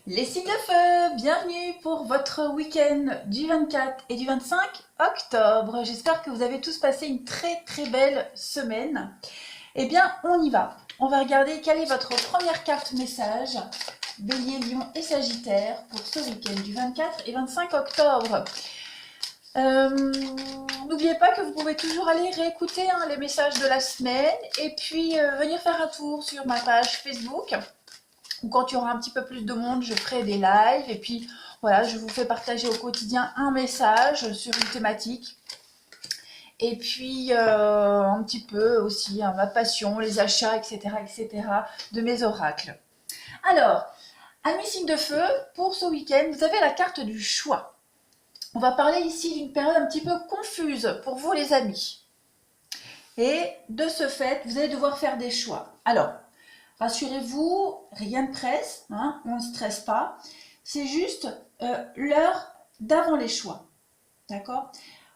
Les signes de feu, bienvenue pour votre week-end du 24 et du 25 octobre. J'espère que vous avez tous passé une très belle semaine. Eh bien, on y va. On va regarder quelle est votre première carte message, Bélier, Lion et Sagittaire, pour ce week-end du 24 et 25 octobre. N'oubliez pas que vous pouvez toujours aller réécouter les messages de la semaine et puis venir faire un tour sur ma page Facebook. Quand il y aura un petit peu plus de monde, je ferai des lives et puis voilà, je vous fais partager au quotidien un message sur une thématique. Et puis un petit peu aussi ma passion, les achats, etc. de mes oracles. Alors, amis signes de feu, pour ce week-end, vous avez la carte du choix. On va parler ici d'une période un petit peu confuse pour vous les amis. Et de ce fait, vous allez devoir faire des choix. Alors, rassurez-vous, rien ne presse, on ne stresse pas. C'est juste l'heure d'avant les choix. D'accord ?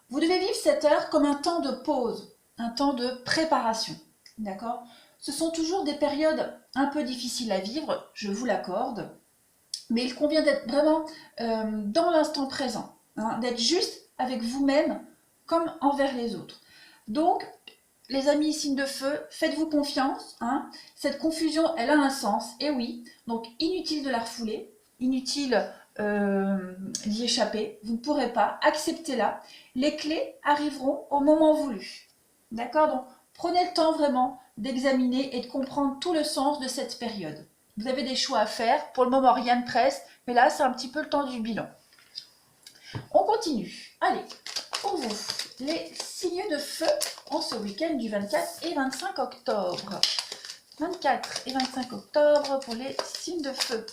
Vous devez vivre cette heure comme un temps de pause, un temps de préparation. D'accord ? Ce sont toujours des périodes un peu difficiles à vivre, je vous l'accorde, mais il convient d'être vraiment dans l'instant présent, d'être juste avec vous-même comme envers les autres. Donc, les amis signes de feu, faites-vous confiance. Cette confusion, elle a un sens, et oui. Donc, inutile de la refouler, inutile d'y échapper. Vous ne pourrez pas, acceptez-la. Les clés arriveront au moment voulu. D'accord ? Donc, prenez le temps vraiment d'examiner et de comprendre tout le sens de cette période. Vous avez des choix à faire. Pour le moment, rien ne presse, mais là, c'est un petit peu le temps du bilan. On continue. Allez, pour vous, les signes de feu en ce week-end du 24 et 25 octobre. 24 et 25 octobre pour les signes de feu.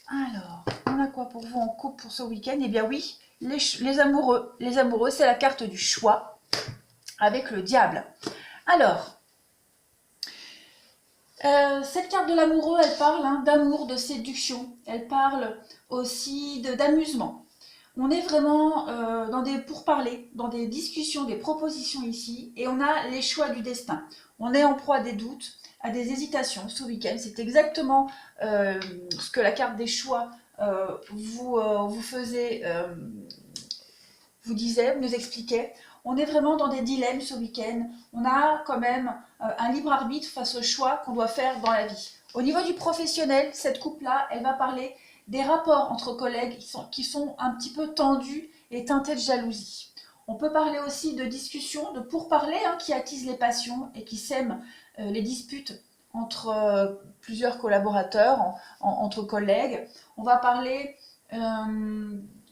Alors, on a quoi pour vous en couple pour ce week-end? Eh bien oui, les amoureux. Les amoureux, c'est la carte du choix avec le diable. Alors, cette carte de l'amoureux, elle parle d'amour, de séduction. Elle parle aussi d'amusement. On est vraiment dans des pourparlers, dans des discussions, des propositions ici, et on a les choix du destin. On est en proie à des doutes, à des hésitations ce week-end. C'est exactement ce que la carte des choix vous faisait, vous disait, nous expliquait. On est vraiment dans des dilemmes ce week-end. On a quand même un libre arbitre face aux choix qu'on doit faire dans la vie. Au niveau du professionnel, cette coupe-là, elle va parler des rapports entre collègues qui sont un petit peu tendus et teintés de jalousie. On peut parler aussi de discussions, de pourparlers qui attisent les passions et qui sèment les disputes entre plusieurs collaborateurs, entre collègues. On va parler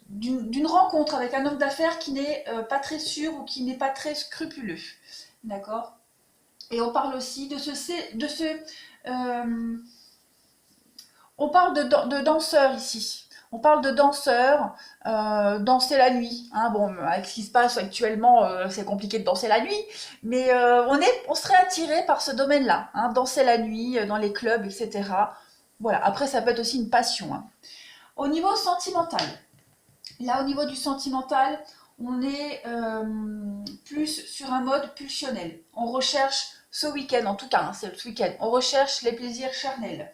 d'une rencontre avec un homme d'affaires qui n'est pas très sûr ou qui n'est pas très scrupuleux. D'accord ? Et on parle aussi on parle de danseurs ici. On parle de danseurs, danser la nuit. Bon, avec ce qui se passe actuellement, c'est compliqué de danser la nuit, mais on serait attiré par ce domaine-là. Danser la nuit, dans les clubs, etc. Voilà, après ça peut être aussi une passion. Au niveau sentimental, là au niveau du sentimental, on est plus sur un mode pulsionnel. On recherche ce week-end, en tout cas, c'est ce week-end, on recherche les plaisirs charnels.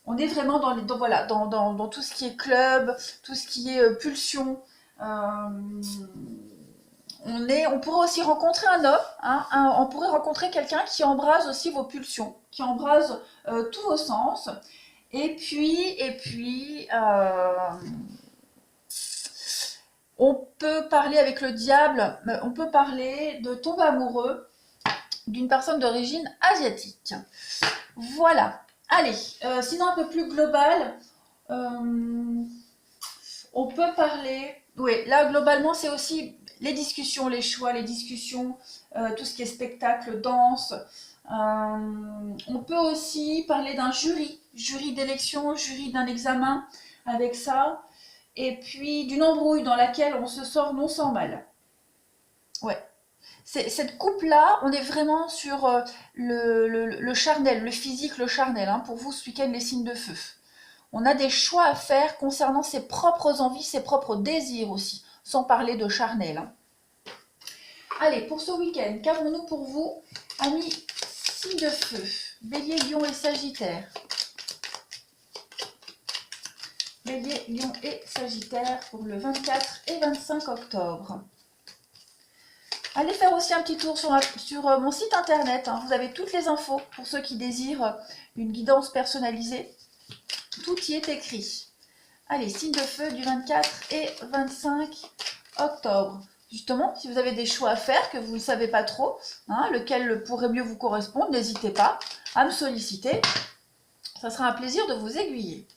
On est vraiment dans tout ce qui est club, tout ce qui est pulsion. On pourrait aussi rencontrer un homme, on pourrait rencontrer quelqu'un qui embrase aussi vos pulsions, qui embrase tous vos sens. Et puis on peut parler avec le diable, on peut parler de tomber amoureux d'une personne d'origine asiatique. Voilà. Allez, sinon un peu plus global, on peut parler... Oui, là globalement c'est aussi les discussions, les choix, les discussions, tout ce qui est spectacle, danse. On peut aussi parler d'un jury d'élection, jury d'un examen avec ça. Et puis d'une embrouille dans laquelle on se sort non sans mal. Ouais. Cette coupe-là, on est vraiment sur le charnel, le physique, le charnel, pour vous ce week-end les signes de feu. On a des choix à faire concernant ses propres envies, ses propres désirs aussi, sans parler de charnel. Allez, pour ce week-end, qu'avons-nous pour vous, amis signes de feu? Bélier, Lion et Sagittaire. Bélier, Lion et Sagittaire pour le 24 et 25 octobre. Allez faire aussi un petit tour sur mon site internet. Hein. Vous avez toutes les infos pour ceux qui désirent une guidance personnalisée. Tout y est écrit. Allez, signe de feu du 24 et 25 octobre. Justement, si vous avez des choix à faire que vous ne savez pas trop, hein, lequel pourrait mieux vous correspondre, n'hésitez pas à me solliciter. Ça sera un plaisir de vous aiguiller.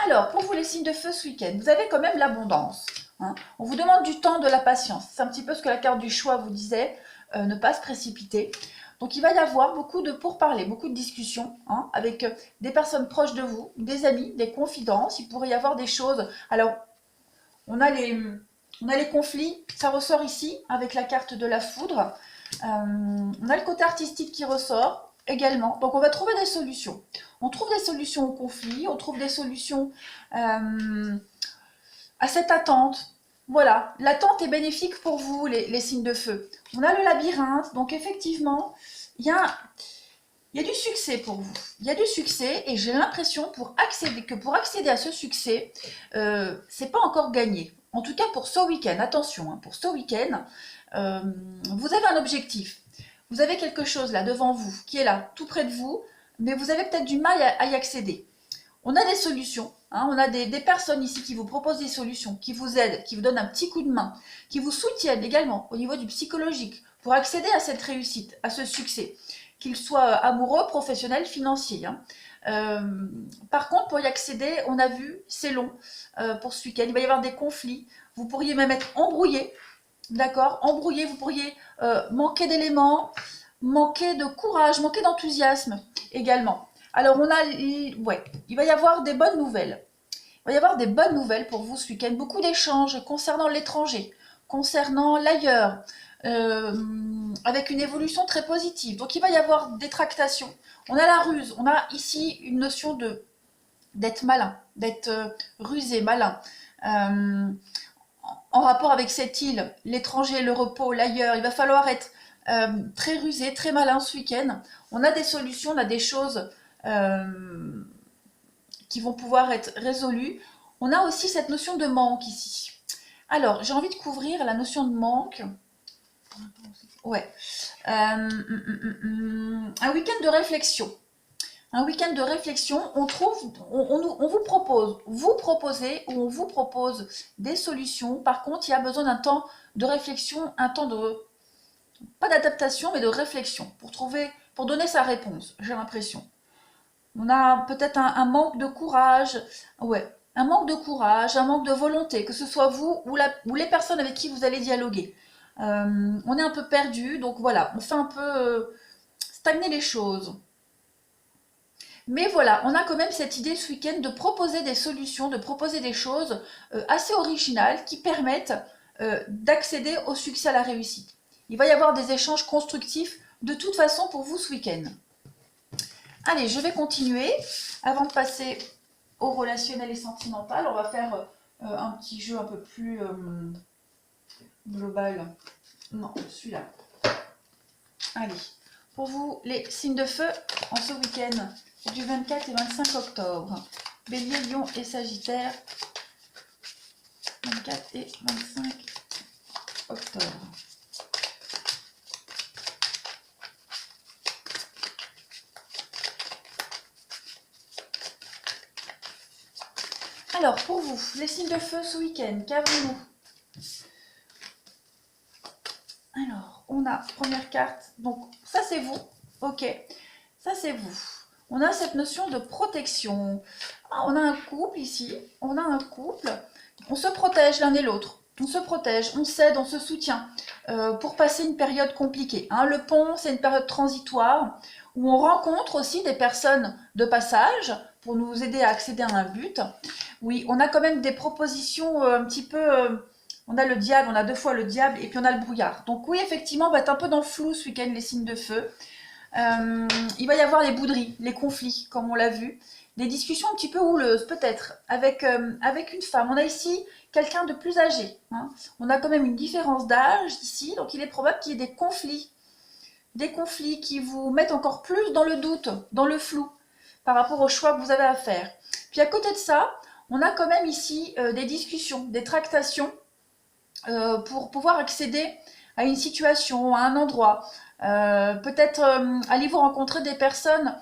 Alors, pour vous les signes de feu ce week-end, vous avez quand même l'abondance. Hein. On vous demande du temps, de la patience. C'est un petit peu ce que la carte du choix vous disait, ne pas se précipiter. Donc, il va y avoir beaucoup de pourparlers, beaucoup de discussions hein, avec des personnes proches de vous, des amis, des confidences. Il pourrait y avoir des choses. Alors, on a les conflits, ça ressort ici avec la carte de la foudre. On a le côté artistique qui ressort également. Donc, on va trouver des solutions. On trouve des solutions au conflit, on trouve des solutions à cette attente. Voilà, l'attente est bénéfique pour vous, les signes de feu. On a le labyrinthe, donc effectivement, il y a du succès pour vous. Il y a du succès et j'ai l'impression que pour accéder à ce succès, c'est pas encore gagné. En tout cas pour ce week-end, attention, hein, pour ce week-end, vous avez un objectif. Vous avez quelque chose là devant vous, qui est là, tout près de vous, mais vous avez peut-être du mal à y accéder. On a des solutions, hein, on a des personnes ici qui vous proposent des solutions, qui vous aident, qui vous donnent un petit coup de main, qui vous soutiennent également au niveau du psychologique pour accéder à cette réussite, à ce succès, qu'il soit amoureux, professionnel, financier. Hein. Par contre, pour y accéder, on a vu, c'est long pour ce week-end, il va y avoir des conflits, vous pourriez même être embrouillé, d'accord, embrouillé, vous pourriez manquer d'éléments, manquer de courage, manquer d'enthousiasme également. Alors, ouais, il va y avoir des bonnes nouvelles. Il va y avoir des bonnes nouvelles pour vous ce week-end. Beaucoup d'échanges concernant l'étranger, concernant l'ailleurs, avec une évolution très positive. Donc, il va y avoir des tractations. On a la ruse. On a ici une notion d'être malin, d'être rusé, malin. En rapport avec cette île, l'étranger, le repos, l'ailleurs, il va falloir être très rusé, très malin ce week-end. On a des solutions, on a des choses qui vont pouvoir être résolues. On a aussi cette notion de manque ici. Alors, j'ai envie de couvrir la notion de manque. Ouais. Un week-end de réflexion. Un week-end de réflexion, on vous proposez ou on vous propose des solutions. Par contre, il y a besoin d'un temps de réflexion, un temps de, pas d'adaptation, mais de réflexion pour donner sa réponse, j'ai l'impression. On a peut-être un manque de courage, ouais, un manque de courage, un manque de volonté, que ce soit vous ou les personnes avec qui vous allez dialoguer. On est un peu perdu, donc voilà, on fait un peu stagner les choses. Mais voilà, on a quand même cette idée ce week-end de proposer des solutions, de proposer des choses assez originales qui permettent d'accéder au succès, à la réussite. Il va y avoir des échanges constructifs de toute façon pour vous ce week-end. Allez, je vais continuer. Avant de passer au relationnel et sentimental, on va faire un petit jeu un peu plus global. Non, celui-là. Allez, pour vous, les signes de feu en ce week-end du 24 et 25 octobre. Bélier, Lion et Sagittaire. 24 et 25 octobre. Alors, pour vous, les signes de feu ce week-end, qu'avons-nous? Alors, on a première carte. Donc, ça c'est vous. Ok, ça c'est vous. On a cette notion de protection. Ah, on a un couple ici. On a un couple. On se protège l'un et l'autre. On se protège, on s'aide, on se soutient pour passer une période compliquée. Hein, le pont, c'est une période transitoire où on rencontre aussi des personnes de passage pour nous aider à accéder à un but. Oui, on a quand même des propositions un petit peu... on a le diable, on a deux fois le diable et puis on a le brouillard. Donc oui, effectivement, on va être un peu dans le flou ce week-end, les signes de feu. Il va y avoir les bouderies, les conflits, comme on l'a vu. Des discussions un petit peu houleuses, peut-être, avec une femme. On a ici quelqu'un de plus âgé. Hein. On a quand même une différence d'âge ici, donc il est probable qu'il y ait des conflits des conflits qui vous mettent encore plus dans le doute, dans le flou, par rapport au choix que vous avez à faire. Puis à côté de ça, on a quand même ici des discussions, des tractations pour pouvoir accéder à une situation, à un endroit. Peut-être allez-vous rencontrer des personnes,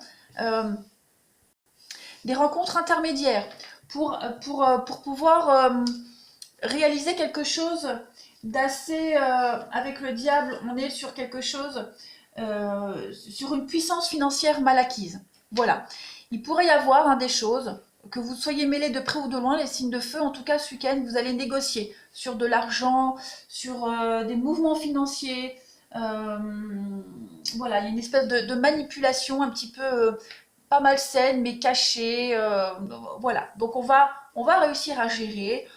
des rencontres intermédiaires pour pouvoir réaliser quelque chose d'assez... avec le diable, on est sur quelque chose, sur une puissance financière mal acquise. Voilà. Il pourrait y avoir des choses, que vous soyez mêlés de près ou de loin, les signes de feu, en tout cas ce week-end, vous allez négocier sur de l'argent, sur des mouvements financiers. Voilà, il y a une espèce de manipulation un petit peu pas malsaine, mais cachée. Voilà, donc on va réussir à gérer.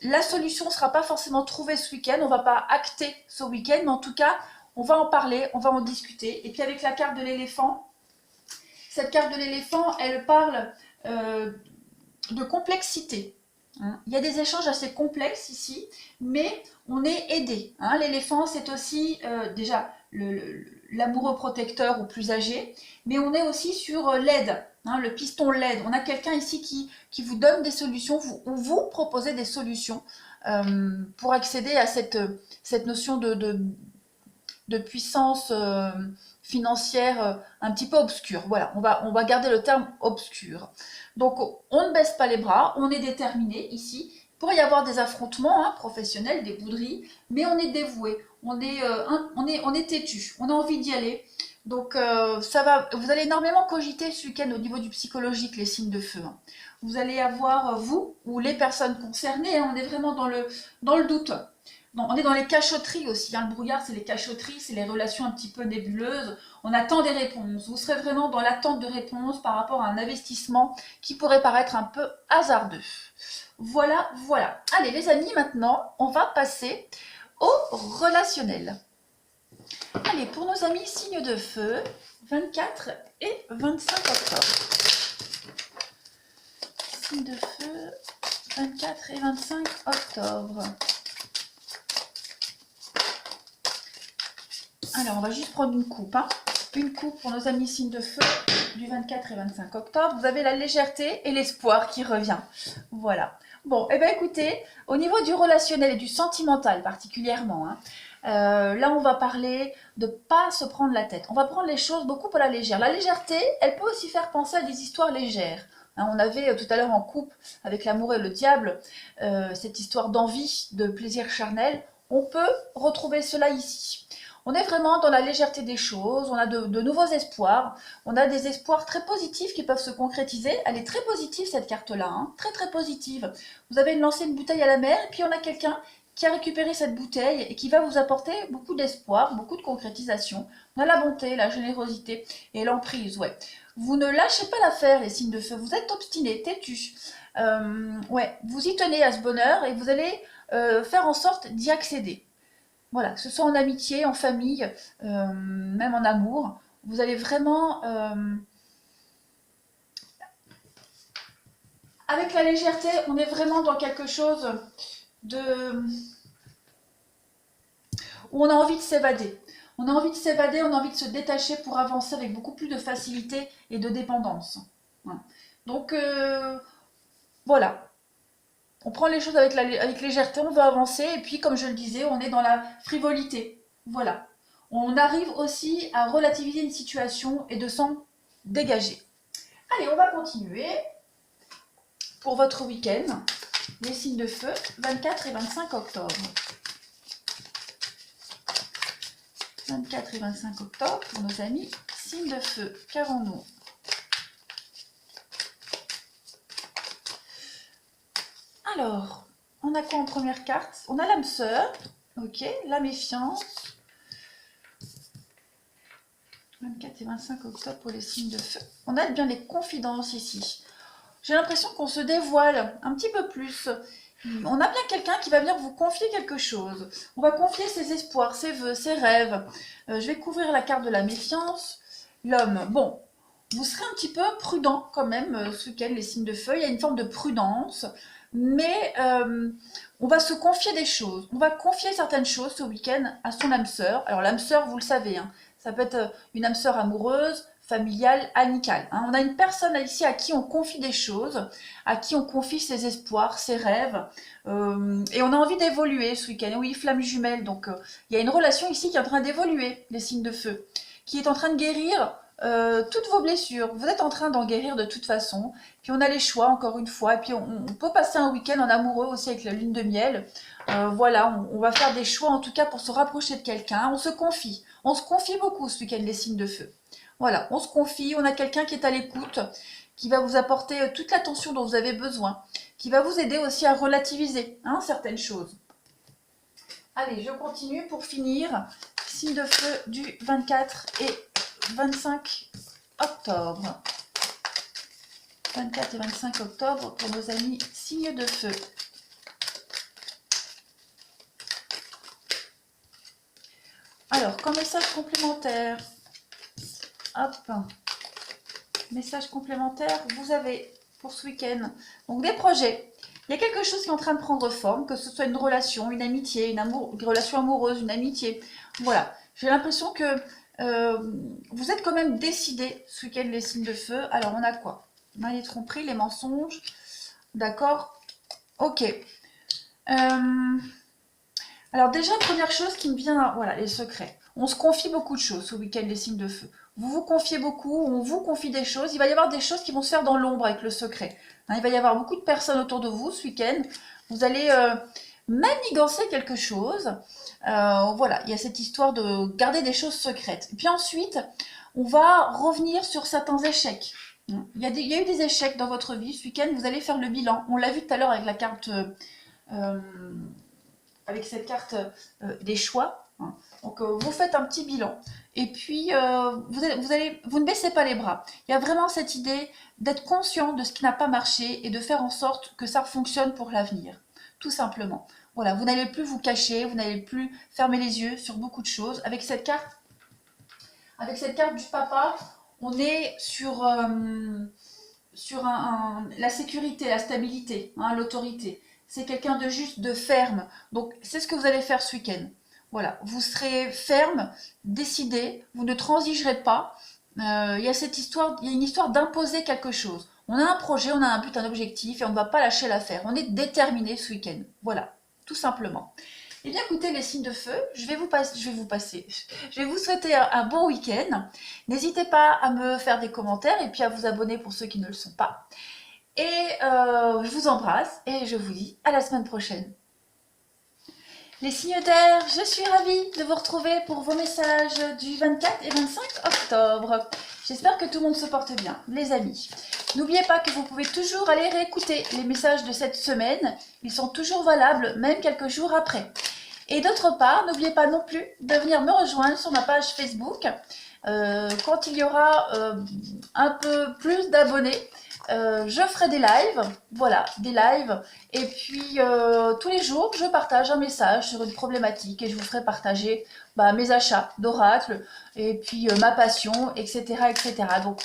La solution ne sera pas forcément trouvée ce week-end, on ne va pas acter ce week-end, mais en tout cas, on va en parler, on va en discuter. Et puis avec la carte de l'éléphant, cette carte de l'éléphant, elle parle de complexité. Il y a des échanges assez complexes ici, mais on est aidé. L'éléphant, c'est aussi déjà l'amoureux protecteur ou plus âgé, mais on est aussi sur l'aide, le piston l'aide. On a quelqu'un ici qui vous donne des solutions, ou vous proposez des solutions pour accéder à cette notion de puissance financière un petit peu obscure. Voilà, on va garder le terme obscur. Donc on ne baisse pas les bras, on est déterminé ici. Il pourrait y avoir des affrontements professionnels, des bouderies, mais on est dévoué, on est têtu, on a envie d'y aller. Donc ça va, vous allez énormément cogiter ce week-end au niveau du psychologique, les signes de feu. Vous allez avoir, vous ou les personnes concernées, on est vraiment dans le doute. Non, on est dans les cachotteries aussi. Le brouillard, c'est les cachotteries, c'est les relations un petit peu nébuleuses. On attend des réponses. Vous serez vraiment dans l'attente de réponses par rapport à un investissement qui pourrait paraître un peu hasardeux. Voilà, voilà. Allez les amis, maintenant, on va passer au relationnel. Allez, pour nos amis signes de feu, 24 et 25 octobre. Signes de feu, 24 et 25 octobre. Alors, on va juste prendre une coupe. Une coupe pour nos amis signes de feu du 24 et 25 octobre. Vous avez la légèreté et l'espoir qui revient. Voilà. Bon, eh bien écoutez, au niveau du relationnel et du sentimental particulièrement, là on va parler de ne pas se prendre la tête. On va prendre les choses beaucoup à la légère. La légèreté, elle peut aussi faire penser à des histoires légères. On avait tout à l'heure en couple avec l'amour et le diable, cette histoire d'envie, de plaisir charnel. On peut retrouver cela ici. On est vraiment dans la légèreté des choses, on a de nouveaux espoirs, on a des espoirs très positifs qui peuvent se concrétiser. Elle est très positive cette carte-là, très très positive. Vous avez lancé une bouteille à la mer et puis on a quelqu'un qui a récupéré cette bouteille et qui va vous apporter beaucoup d'espoir, beaucoup de concrétisation. On a la bonté, la générosité et l'emprise, ouais. Vous ne lâchez pas l'affaire, les signes de feu, vous êtes obstinés, têtus. Ouais, vous y tenez à ce bonheur et vous allez faire en sorte d'y accéder. Voilà, que ce soit en amitié, en famille, même en amour, vous allez vraiment, avec la légèreté, on est vraiment dans quelque chose où on a envie de s'évader. On a envie de s'évader, on a envie de se détacher pour avancer avec beaucoup plus de facilité et de dépendance. Donc, voilà. On prend les choses avec légèreté, on veut avancer, et puis comme je le disais, on est dans la frivolité. Voilà. On arrive aussi à relativiser une situation et de s'en dégager. Allez, on va continuer pour votre week-end. Les signes de feu, 24 et 25 octobre. 24 et 25 octobre pour nos amis signes de feu. Qu'avons-nous ? Alors, on a quoi en première carte? On a l'âme sœur, ok, la méfiance. 24 et 25 octobre pour les signes de feu. On a bien les confidences ici. J'ai l'impression qu'on se dévoile un petit peu plus. On a bien quelqu'un qui va venir vous confier quelque chose. On va confier ses espoirs, ses vœux, ses rêves. Je vais couvrir la carte de la méfiance. L'homme, bon, vous serez un petit peu prudent quand même ce week-end, les signes de feu. Il y a une forme de prudence. Mais on va se confier des choses. On va confier certaines choses ce week-end à son âme sœur. Alors l'âme sœur, vous le savez, Ça peut être une âme sœur amoureuse, familiale, amicale. Hein. On a une personne ici à qui on confie des choses, à qui on confie ses espoirs, ses rêves, et on a envie d'évoluer ce week-end. Oui, flamme jumelle, donc il y a une relation ici qui est en train d'évoluer, les signes de feu, qui est en train de guérir toutes vos blessures. Vous êtes en train d'en guérir de toute façon. Puis on a les choix, encore une fois. Et puis on peut passer un week-end en amoureux aussi avec la lune de miel. Voilà, on va faire des choix en tout cas pour se rapprocher de quelqu'un. On se confie. On se confie beaucoup ce week-end, les signes de feu. Voilà, on se confie. On a quelqu'un qui est à l'écoute, qui va vous apporter toute l'attention dont vous avez besoin, qui va vous aider aussi à relativiser certaines choses. Allez, je continue pour finir. Signe de feu du 24 et 25 octobre. 24 et 25 octobre pour nos amis signes de feu. Alors, comme message complémentaire, hop, message complémentaire, vous avez pour ce week-end donc des projets. Il y a quelque chose qui est en train de prendre forme, que ce soit une relation, une amitié, une relation amoureuse, une amitié. Voilà, j'ai l'impression que vous êtes quand même décidés ce week-end, les signes de feu. Alors, on a quoi? On a les tromperies, les mensonges. D'accord. Ok. Alors déjà, première chose qui me vient, voilà, les secrets. On se confie beaucoup de choses ce week-end, les signes de feu. Vous vous confiez beaucoup, on vous confie des choses. Il va y avoir des choses qui vont se faire dans l'ombre avec le secret. Hein, il va y avoir beaucoup de personnes autour de vous ce week-end. Vous allez manigancer quelque chose. Voilà, il y a cette histoire de garder des choses secrètes. Et puis ensuite, on va revenir sur certains échecs. Il y a eu des échecs dans votre vie ce week-end. Vous allez faire le bilan. On l'a vu tout à l'heure avec la carte... avec cette carte des choix. Hein. Donc vous faites un petit bilan et puis vous ne baissez pas les bras. Il y a vraiment cette idée d'être conscient de ce qui n'a pas marché et de faire en sorte que ça fonctionne pour l'avenir, tout simplement. Voilà, vous n'allez plus vous cacher, vous n'allez plus fermer les yeux sur beaucoup de choses. Avec cette carte du papa, on est sur la sécurité, la stabilité, l'autorité. C'est quelqu'un de juste, de ferme. Donc, c'est ce que vous allez faire ce week-end. Voilà, vous serez ferme, décidé, vous ne transigerez pas. Il y a une histoire d'imposer quelque chose. On a un projet, on a un but, un objectif, et on ne va pas lâcher l'affaire. On est déterminé ce week-end. Voilà, tout simplement. Eh bien, écoutez, les signes de feu, je vais vous souhaiter un bon week-end. N'hésitez pas à me faire des commentaires et puis à vous abonner pour ceux qui ne le sont pas. Et je vous embrasse et je vous dis à la semaine prochaine. Les signes d'air, je suis ravie de vous retrouver pour vos messages du 24 et 25 octobre. J'espère que tout le monde se porte bien, les amis. N'oubliez pas que vous pouvez toujours aller réécouter les messages de cette semaine. Ils sont toujours valables, même quelques jours après. Et d'autre part, n'oubliez pas non plus de venir me rejoindre sur ma page Facebook. Quand il y aura un peu plus d'abonnés, je ferai des lives, voilà, des lives, et puis tous les jours je partage un message sur une problématique et je vous ferai partager mes achats d'oracle et puis ma passion, etc., etc. Donc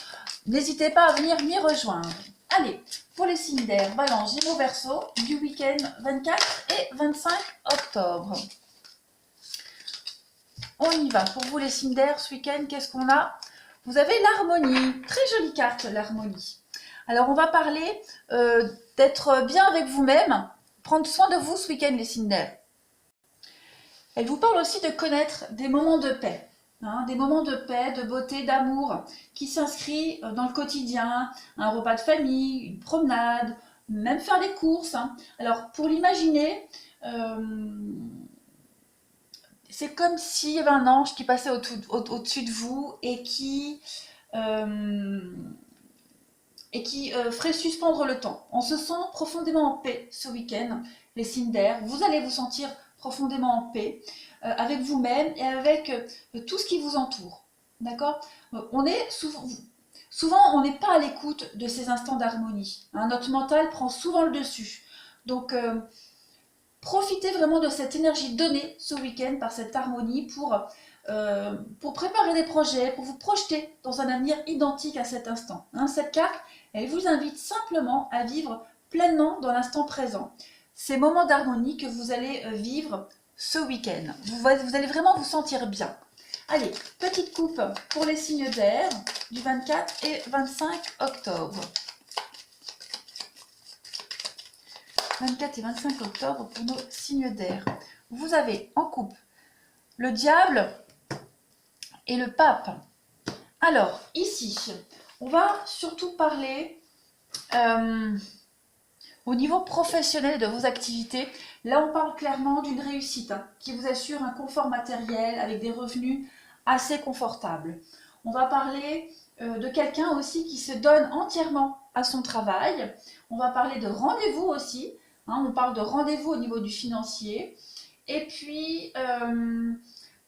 n'hésitez pas à venir m'y rejoindre. Allez, pour les signes d'air, Balance, Gémeaux, Verseau, du week-end 24 et 25 octobre. On y va. Pour vous les signes d'air, ce week-end, qu'est-ce qu'on a? Vous avez l'harmonie, très jolie carte l'harmonie. Alors, on va parler d'être bien avec vous-même, prendre soin de vous ce week-end, les signes d'air. Elle vous parle aussi de connaître des moments de paix, des moments de paix, de beauté, d'amour, qui s'inscrit dans le quotidien, un repas de famille, une promenade, même faire des courses. Alors, pour l'imaginer, c'est comme s'il y avait un ange qui passait au-dessus de vous et qui ferait suspendre le temps. On se sent profondément en paix ce week-end, les signes d'air. Vous allez vous sentir profondément en paix avec vous-même et avec tout ce qui vous entoure. D'accord? On est souvent, on n'est pas à l'écoute de ces instants d'harmonie. Notre mental prend souvent le dessus. Donc, profitez vraiment de cette énergie donnée ce week-end par cette harmonie pour préparer des projets, pour vous projeter dans un avenir identique à cet instant. Cette carte, elle vous invite simplement à vivre pleinement dans l'instant présent. Ces moments d'harmonie que vous allez vivre ce week-end. Vous allez vraiment vous sentir bien. Allez, petite coupe pour les signes d'air du 24 et 25 octobre. 24 et 25 octobre pour nos signes d'air. Vous avez en coupe le diable et le pape. Alors, ici, on va surtout parler au niveau professionnel de vos activités. Là, on parle clairement d'une réussite qui vous assure un confort matériel avec des revenus assez confortables. On va parler de quelqu'un aussi qui se donne entièrement à son travail. On va parler de rendez-vous aussi. On parle de rendez-vous au niveau du financier. Et puis,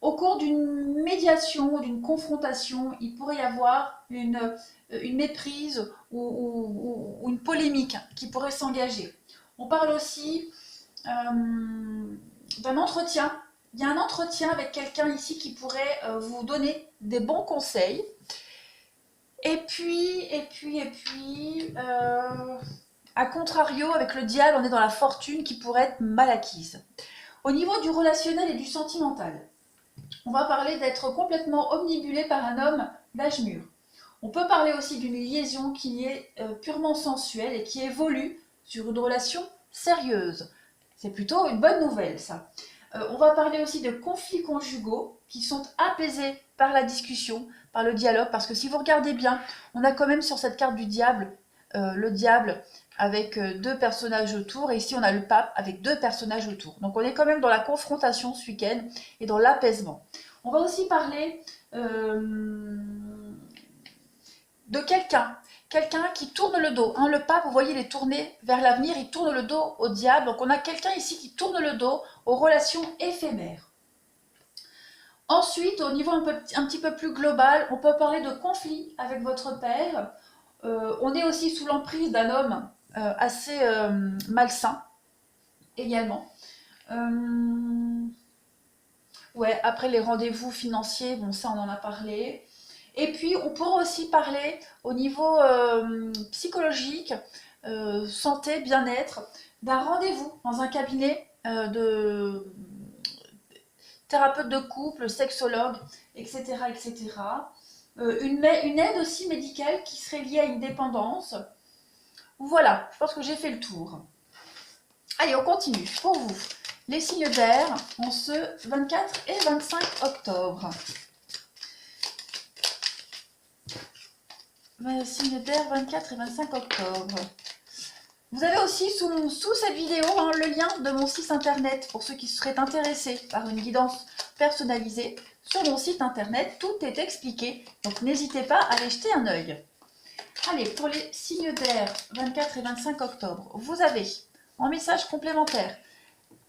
au cours d'une médiation, d'une confrontation, il pourrait y avoir une méprise ou une polémique qui pourrait s'engager. On parle aussi d'un entretien. Il y a un entretien avec quelqu'un ici qui pourrait vous donner des bons conseils. Et puis, à contrario, avec le diable, on est dans la fortune qui pourrait être mal acquise. Au niveau du relationnel et du sentimental, on va parler d'être complètement omnibulé par un homme d'âge mûr. On peut parler aussi d'une liaison qui est purement sensuelle et qui évolue sur une relation sérieuse. C'est plutôt une bonne nouvelle, ça. On va parler aussi de conflits conjugaux qui sont apaisés par la discussion, par le dialogue, parce que si vous regardez bien, on a quand même sur cette carte du diable, le diable avec deux personnages autour, et ici on a le pape avec deux personnages autour. Donc on est quand même dans la confrontation ce week-end et dans l'apaisement. On va aussi parler de quelqu'un qui tourne le dos. Le pape, vous voyez, il est tourné vers l'avenir, il tourne le dos au diable. Donc on a quelqu'un ici qui tourne le dos aux relations éphémères. Ensuite, au niveau un petit peu plus global, on peut parler de conflit avec votre père. On est aussi sous l'emprise d'un homme assez malsain également. Ouais, après les rendez-vous financiers, bon ça on en a parlé. Et puis on pourra aussi parler au niveau psychologique, santé, bien-être, d'un rendez-vous dans un cabinet de thérapeute de couple, sexologue, etc. etc. Une aide aussi médicale qui serait liée à une dépendance. Voilà, je pense que j'ai fait le tour. Allez, on continue. Pour vous, les signes d'air en ce 24 et 25 octobre. Signes d'air 24 et 25 octobre. Vous avez aussi sous cette vidéo le lien de mon site internet pour ceux qui seraient intéressés par une guidance personnalisée. Sur mon site internet, tout est expliqué, donc n'hésitez pas à aller jeter un œil. Allez, pour les signes d'air 24 et 25 octobre, vous avez en message complémentaire.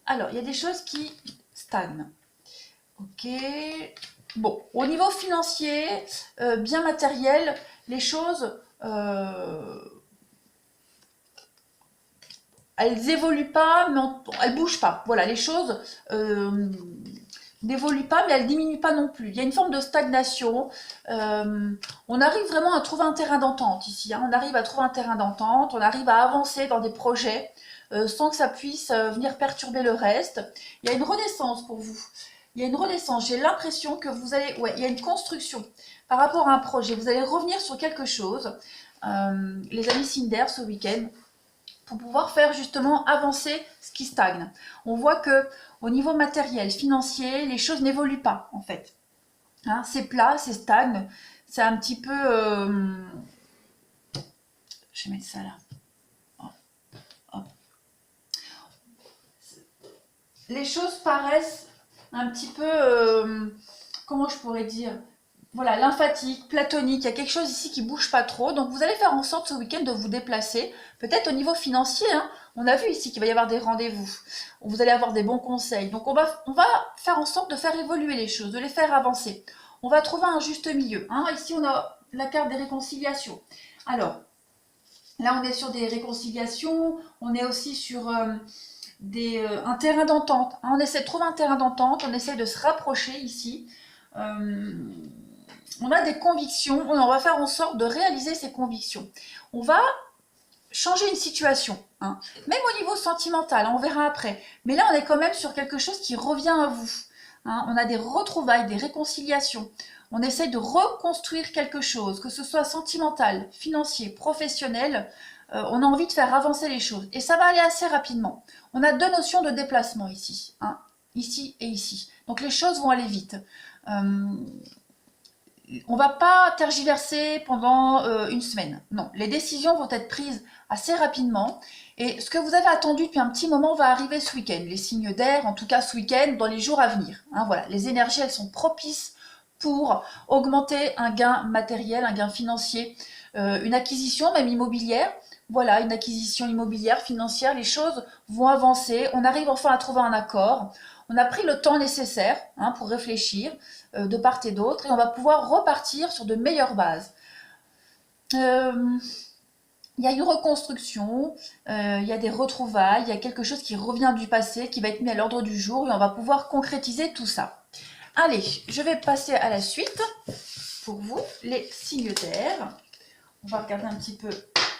Alors, il y a des choses qui stagnent. Ok. Bon, au niveau financier, bien matériel, les choses, elles évoluent pas, mais elles bougent pas. Voilà, les choses n'évoluent pas, mais elles diminuent pas non plus. Il y a une forme de stagnation. On arrive vraiment à trouver un terrain d'entente ici. On arrive à trouver un terrain d'entente, on arrive à avancer dans des projets sans que ça puisse venir perturber le reste. Il y a une renaissance pour vous. Il y a une renaissance. J'ai l'impression que vous allez... Ouais, il y a une construction par rapport à un projet. Vous allez revenir sur quelque chose, les amis signes d'air, ce week-end, pour pouvoir faire justement avancer ce qui stagne. On voit que au niveau matériel, financier, les choses n'évoluent pas en fait. C'est plat, c'est stagne, c'est un petit peu... Je vais mettre ça là. Hop, hop. Les choses paraissent un petit peu... comment je pourrais dire ? Voilà, lymphatique, platonique, il y a quelque chose ici qui ne bouge pas trop. Donc vous allez faire en sorte ce week-end de vous déplacer. Peut-être au niveau financier, on a vu ici qu'il va y avoir des rendez-vous. Vous allez avoir des bons conseils. Donc on va faire en sorte de faire évoluer les choses, de les faire avancer. On va trouver un juste milieu. Ici on a la carte des réconciliations. Alors, là on est sur des réconciliations, on est aussi sur un terrain d'entente. On essaie de trouver un terrain d'entente, on essaie de se rapprocher ici. On a des convictions, on va faire en sorte de réaliser ces convictions. On va changer une situation, même au niveau sentimental, on verra après. Mais là, on est quand même sur quelque chose qui revient à vous. hein. On a des retrouvailles, des réconciliations. On essaye de reconstruire quelque chose, que ce soit sentimental, financier, professionnel. On a envie de faire avancer les choses. Et ça va aller assez rapidement. On a deux notions de déplacement ici, hein, ici et ici. Donc les choses vont aller vite. On ne va pas tergiverser pendant une semaine. Non, les décisions vont être prises assez rapidement. Et ce que vous avez attendu depuis un petit moment va arriver ce week-end. Les signes d'air, en tout cas ce week-end, dans les jours à venir. Hein, voilà, les énergies, elles sont propices pour augmenter un gain matériel, un gain financier, une acquisition même immobilière. Voilà, une acquisition immobilière, financière, les choses vont avancer. On arrive enfin à trouver un accord. On a pris le temps nécessaire hein, pour réfléchir de part et d'autre et on va pouvoir repartir sur de meilleures bases. Il y a une reconstruction, il y a des retrouvailles, il y a quelque chose qui revient du passé, qui va être mis à l'ordre du jour et on va pouvoir concrétiser tout ça. Allez, je vais passer à la suite pour vous, les signes d'air. On va regarder un petit peu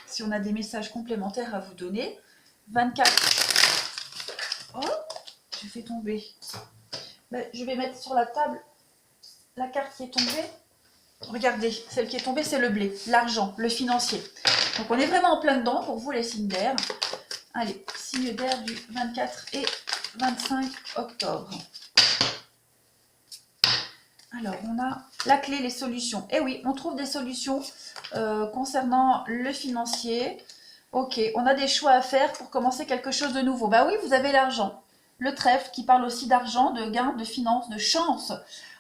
si on a des messages complémentaires à vous donner. 24. Oh, je fais tomber. Ben, je vais mettre sur la table la carte qui est tombée. Regardez, celle qui est tombée, c'est le blé, l'argent, le financier. Donc on est vraiment en plein dedans pour vous les signes d'air. Allez, signes d'air du 24 et 25 octobre. Alors, on a la clé, les solutions. Eh oui, on trouve des solutions concernant le financier. Ok, on a des choix à faire pour commencer quelque chose de nouveau. Bah oui, vous avez l'argent. Le trèfle qui parle aussi d'argent, de gain, de finances, de chance.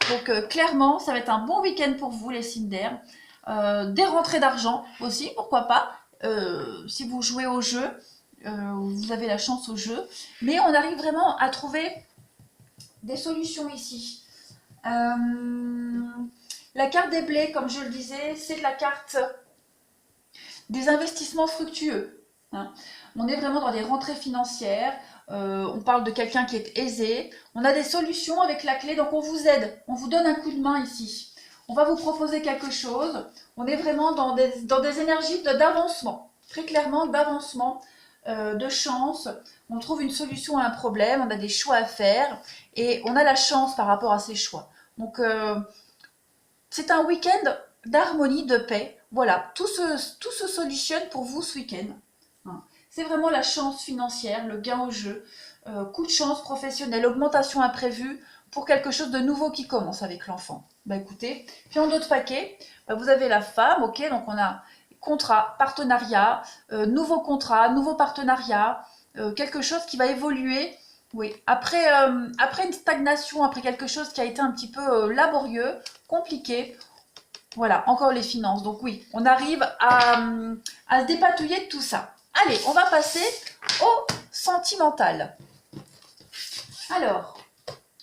Donc clairement, ça va être un bon week-end pour vous, les signes d'air. Des rentrées d'argent aussi, pourquoi pas. Si vous jouez au jeu, vous avez la chance au jeu. Mais on arrive vraiment à trouver des solutions ici. La carte des blés, comme je le disais, c'est la carte des investissements fructueux. Hein. On est vraiment dans des rentrées financières. On parle de quelqu'un qui est aisé. On a des solutions avec la clé, donc on vous aide. On vous donne un coup de main ici. On va vous proposer quelque chose. On est vraiment dans des énergies d'avancement. Très clairement, d'avancement, de chance. On trouve une solution à un problème. On a des choix à faire. Et on a la chance par rapport à ces choix. Donc, c'est un week-end d'harmonie, de paix. Voilà, tout se solutionne pour vous ce week-end. Hein. C'est vraiment la chance financière, le gain au jeu, coup de chance professionnelle, augmentation imprévue pour quelque chose de nouveau qui commence avec l'enfant. Bah écoutez, puis en d'autres paquets, bah, vous avez la femme, ok, donc on a contrat, partenariat, nouveau contrat, nouveau partenariat, quelque chose qui va évoluer. Oui, après une stagnation, après quelque chose qui a été un petit peu laborieux, compliqué, voilà, encore les finances. Donc oui, on arrive à se dépatouiller de tout ça. Allez, on va passer au sentimental. Alors,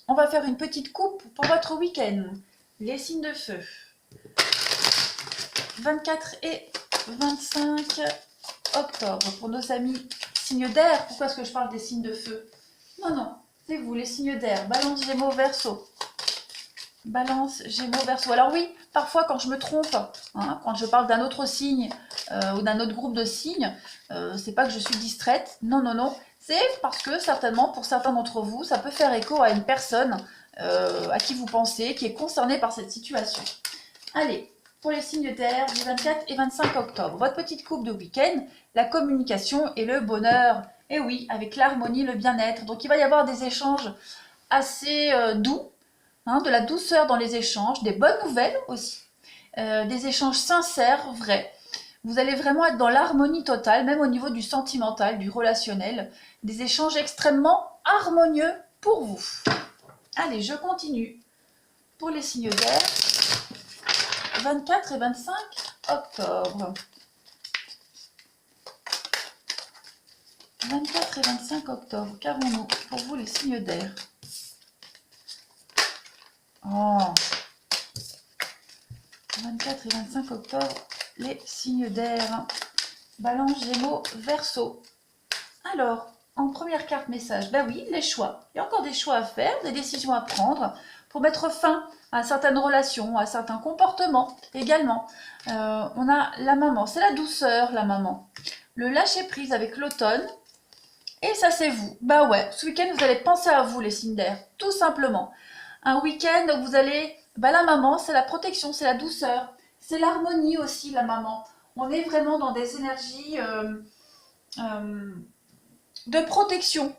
on va faire une petite coupe pour votre week-end. Les signes de feu. 24 et 25 octobre. Pour nos amis signes d'air, pourquoi est-ce que je parle des signes de feu? Non, c'est vous, les signes d'air. Balance, Gémeaux, Verseau. Balance, Gémeaux, Verseau. Alors oui, parfois quand je me trompe, hein, quand je parle d'un autre signe ou d'un autre groupe de signes, c'est pas que je suis distraite. Non. C'est parce que certainement, pour certains d'entre vous, ça peut faire écho à une personne à qui vous pensez, qui est concernée par cette situation. Allez, pour les signes d'air du 24 et 25 octobre, votre petite coupe de week-end, la communication et le bonheur. Et oui, avec l'harmonie, le bien-être. Donc il va y avoir des échanges assez doux, hein, de la douceur dans les échanges, des bonnes nouvelles aussi, des échanges sincères, vrais. Vous allez vraiment être dans l'harmonie totale, même au niveau du sentimental, du relationnel, des échanges extrêmement harmonieux pour vous. Allez, je continue. Pour les signes d'air, 24 et 25 octobre. 24 et 25 octobre, qu'avons-nous pour vous les signes d'air? Oh. 24 et 25 octobre, les signes d'air. Balance, Gémeaux, Verseau. Alors, en première carte message, ben oui, les choix. Il y a encore des choix à faire, des décisions à prendre pour mettre fin à certaines relations, à certains comportements également. On a la maman, c'est la douceur, la maman. Le lâcher-prise avec l'automne. Et ça, c'est vous. Bah ouais, ce week-end, vous allez penser à vous, les signes d'air, tout simplement. un week-end où vous allez... Bah, la maman, c'est la protection, c'est la douceur, c'est l'harmonie aussi, la maman. On est vraiment dans des énergies euh, de protection.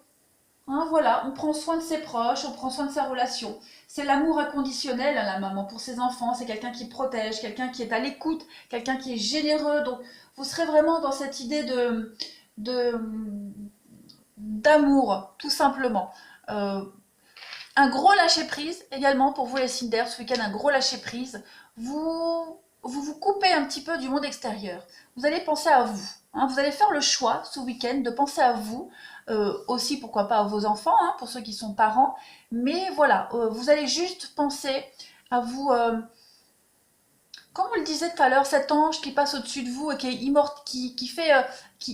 Hein, voilà, on prend soin de ses proches, on prend soin de sa relation. C'est l'amour inconditionnel, hein, la maman, pour ses enfants. C'est quelqu'un qui protège, quelqu'un qui est à l'écoute, quelqu'un qui est généreux. Donc, vous serez vraiment dans cette idée de, d'amour, tout simplement. Euh, un gros lâcher-prise également pour vous les Cinder, ce week-end, un gros lâcher-prise. Vous coupez un petit peu du monde extérieur. Vous allez penser à vous. Hein, vous allez faire le choix ce week-end de penser à vous, aussi pourquoi pas à vos enfants, hein, pour ceux qui sont parents. Mais voilà, vous allez juste penser à vous, comme on le disait tout à l'heure, cet ange qui passe au-dessus de vous et qui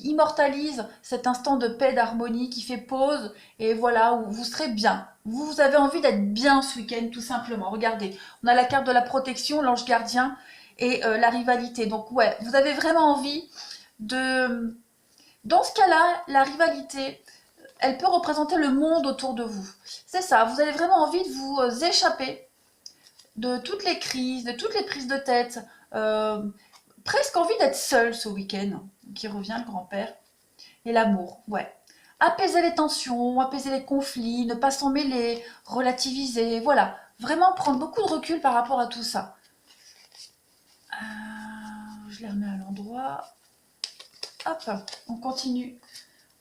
immortalise cet instant de paix, d'harmonie, qui fait pause, et voilà, où vous serez bien. Vous avez envie d'être bien ce week-end, tout simplement. Regardez, on a la carte de la protection, l'ange gardien et la rivalité. Donc ouais, vous avez vraiment envie de... Dans ce cas-là, la rivalité, elle peut représenter le monde autour de vous. C'est ça, vous avez vraiment envie de vous échapper de toutes les crises, de toutes les prises de tête, euh, presque envie d'être seul ce week-end, qui revient le grand-père, et l'amour, ouais. Apaiser les tensions, apaiser les conflits, ne pas s'en mêler, relativiser, voilà. Vraiment prendre beaucoup de recul par rapport à tout ça. Je les remets à l'endroit. Hop, on continue.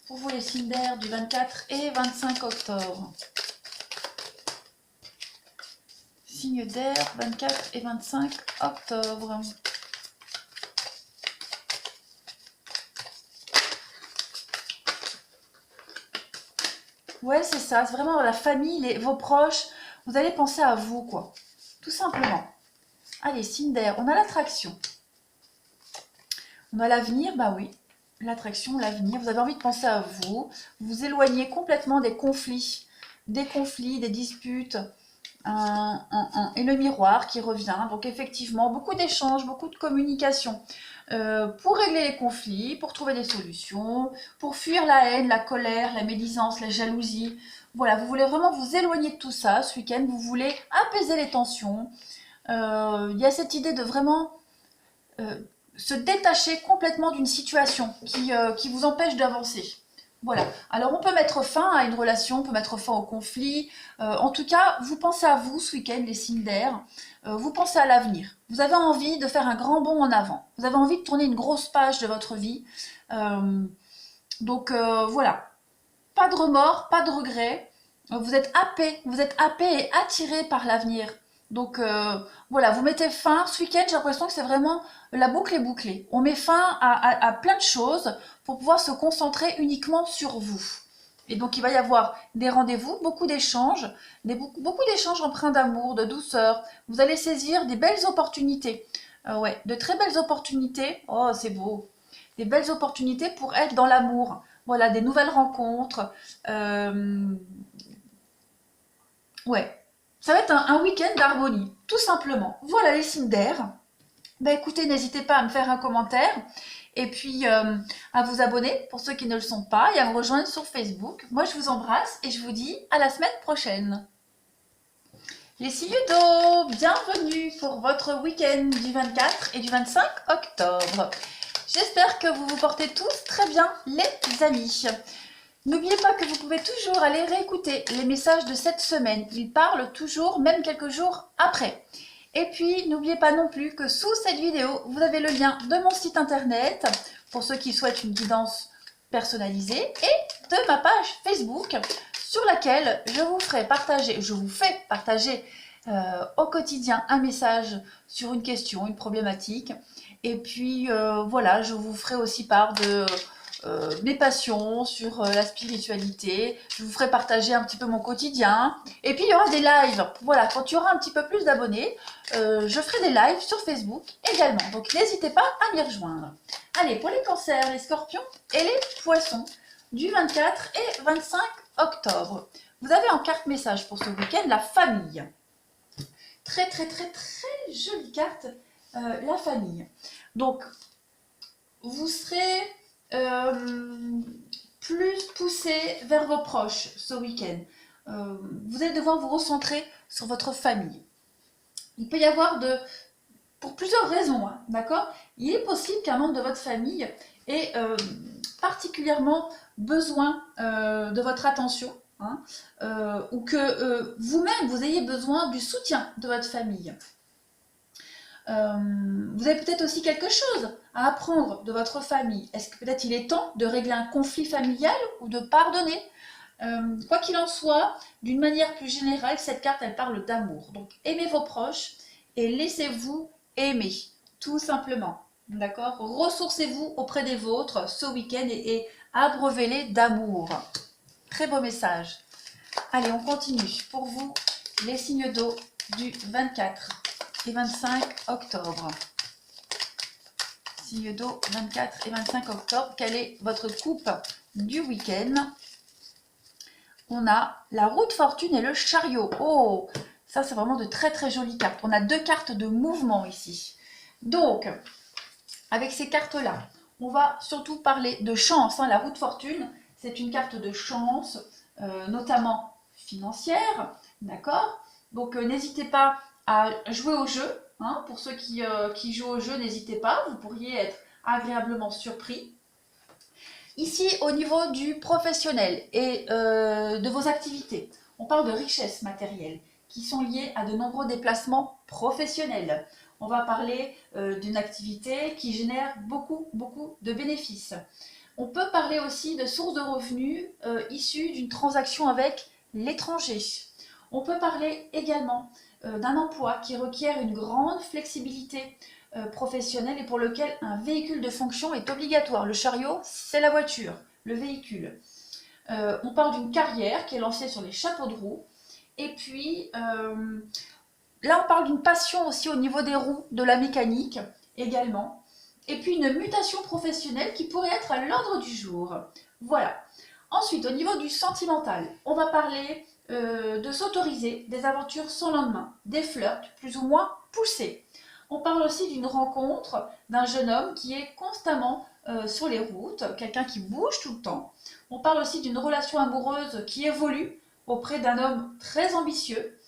Pour vous les signes d'air du 24 et 25 octobre. Signes d'air, 24 et 25 octobre. Ouais, c'est ça, c'est vraiment la famille, vos proches. Vous allez penser à vous, quoi. Tout simplement. Allez, signe d'air, on a l'attraction. On a l'avenir, bah oui. L'attraction, l'avenir. Vous avez envie de penser à vous. Vous éloignez complètement des conflits, des disputes. Et le miroir qui revient. Donc effectivement, beaucoup d'échanges, beaucoup de communication pour régler les conflits, pour trouver des solutions, pour fuir la haine, la colère, la médisance, la jalousie. Voilà, vous voulez vraiment vous éloigner de tout ça ce week-end, vous voulez apaiser les tensions. Il y a cette idée de vraiment euh, se détacher complètement d'une situation qui vous empêche d'avancer. Voilà. Alors, on peut mettre fin à une relation, on peut mettre fin au conflit. En tout cas, vous pensez à vous ce week-end, les signes d'air. Vous pensez à l'avenir. Vous avez envie de faire un grand bond en avant. Vous avez envie de tourner une grosse page de votre vie. Donc, voilà. Pas de remords, pas de regrets. Vous êtes happé et attiré par l'avenir. Donc voilà, vous mettez fin. Ce week-end, j'ai l'impression que c'est vraiment la boucle est bouclée. On met fin à plein de choses pour pouvoir se concentrer uniquement sur vous. Et donc il va y avoir des rendez-vous, beaucoup d'échanges, beaucoup d'échanges empreints d'amour, de douceur. Vous allez saisir des belles opportunités. Ouais, de très belles opportunités. Oh, c'est beau. Des belles opportunités pour être dans l'amour. Voilà, des nouvelles rencontres. Euh, ouais, ça va être un week-end d'harmonie, tout simplement. Voilà les signes d'air. Bah écoutez, n'hésitez pas à me faire un commentaire et puis à vous abonner pour ceux qui ne le sont pas et à me rejoindre sur Facebook. Moi, je vous embrasse et je vous dis à la semaine prochaine. Les signes d'eau, bienvenue pour votre week-end du 24 et du 25 octobre. J'espère que vous vous portez tous très bien, les amis. N'oubliez pas que vous pouvez toujours aller réécouter les messages de cette semaine. Ils parlent toujours, même quelques jours après. Et puis, n'oubliez pas non plus que sous cette vidéo, vous avez le lien de mon site internet pour ceux qui souhaitent une guidance personnalisée et de ma page Facebook sur laquelle je vous fais partager au quotidien un message sur une question, une problématique. Et puis, voilà, je vous ferai aussi part de mes passions sur la spiritualité. Je vous ferai partager un petit peu mon quotidien. Et puis il y aura des lives. Voilà, quand il y aura un petit peu plus d'abonnés, je ferai des lives sur Facebook également. Donc n'hésitez pas à m'y rejoindre. Allez, pour les cancers, les scorpions et les poissons, du 24 et 25 octobre. Vous avez en carte message pour ce week-end la famille. Très très très très jolie carte, la famille. Donc, vous serez plus poussé vers vos proches ce week-end. vous allez devoir vous recentrer sur votre famille. Il peut y avoir pour plusieurs raisons, hein, d'accord? Il est possible qu'un membre de votre famille ait particulièrement besoin de votre attention, hein, ou que vous-même, vous ayez besoin du soutien de votre famille. Vous avez peut-être aussi quelque chose à apprendre de votre famille. Est-ce que peut-être il est temps de régler un conflit familial ou de pardonner? Quoi qu'il en soit, d'une manière plus générale, cette carte, elle parle d'amour. Donc, aimez vos proches et laissez-vous aimer, tout simplement. D'accord? Ressourcez-vous auprès des vôtres ce week-end et abreuvez-les d'amour. Très beau message. Allez, on continue. Pour vous, les signes d'eau du 24 et 25 octobre. Signe d'eau, 24 et 25 octobre. Quelle est votre coupe du week-end? On a la roue de fortune et le chariot. Oh, ça c'est vraiment de très très jolies cartes. On a deux cartes de mouvement ici. Donc, avec ces cartes-là, on va surtout parler de chance, hein. La roue de fortune, c'est une carte de chance, notamment financière, d'accord? Donc, n'hésitez pas à jouer au jeu, hein. Pour ceux qui jouent au jeu, n'hésitez pas, vous pourriez être agréablement surpris. Ici, au niveau du professionnel et de vos activités, on parle de richesses matérielles qui sont liées à de nombreux déplacements professionnels. On va parler d'une activité qui génère beaucoup de bénéfices. On peut parler aussi de sources de revenus issues d'une transaction avec l'étranger. On peut parler également d'un emploi qui requiert une grande flexibilité professionnelle et pour lequel un véhicule de fonction est obligatoire. Le chariot, c'est la voiture, le véhicule. On parle d'une carrière qui est lancée sur les chapeaux de roue. Et puis, là, on parle d'une passion aussi au niveau des roues, de la mécanique également. Et puis, une mutation professionnelle qui pourrait être à l'ordre du jour. Voilà. Ensuite, au niveau du sentimental, on va parler de s'autoriser des aventures sans lendemain, des flirts plus ou moins poussés. On parle aussi d'une rencontre d'un jeune homme qui est constamment sur les routes, quelqu'un qui bouge tout le temps. On parle aussi d'une relation amoureuse qui évolue auprès d'un homme très ambitieux,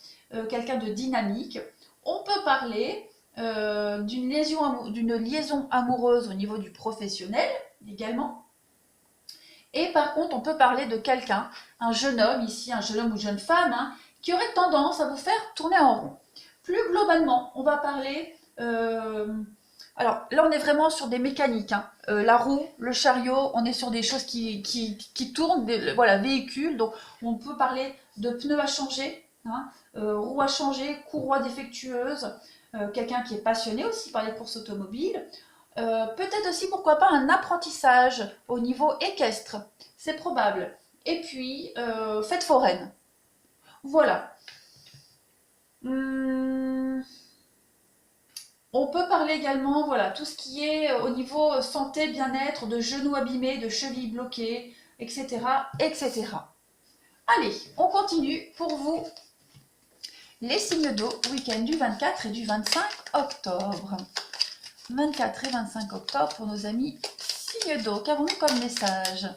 quelqu'un de dynamique. On peut parler d'une liaison amoureuse au niveau du professionnel également. Et par contre, on peut parler de quelqu'un, un jeune homme ici, un jeune homme ou jeune femme, hein, qui aurait tendance à vous faire tourner en rond. Plus globalement, on va parler... alors là, on est vraiment sur des mécaniques, hein. La roue, le chariot, on est sur des choses qui tournent, voilà, véhicules. Donc, on peut parler de pneus à changer, hein, roues à changer, courroies défectueuses, quelqu'un qui est passionné aussi par les courses automobiles. Peut-être aussi, pourquoi pas, un apprentissage au niveau équestre, c'est probable. Et puis, fête foraine. Voilà. On peut parler également, voilà, tout ce qui est au niveau santé, bien-être, de genoux abîmés, de chevilles bloquées, etc., etc. Allez, on continue pour vous. Les signes d'eau, week-end du 24 et du 25 octobre. 24 et 25 octobre pour nos amis signes d'eau. Qu'avons-nous comme message?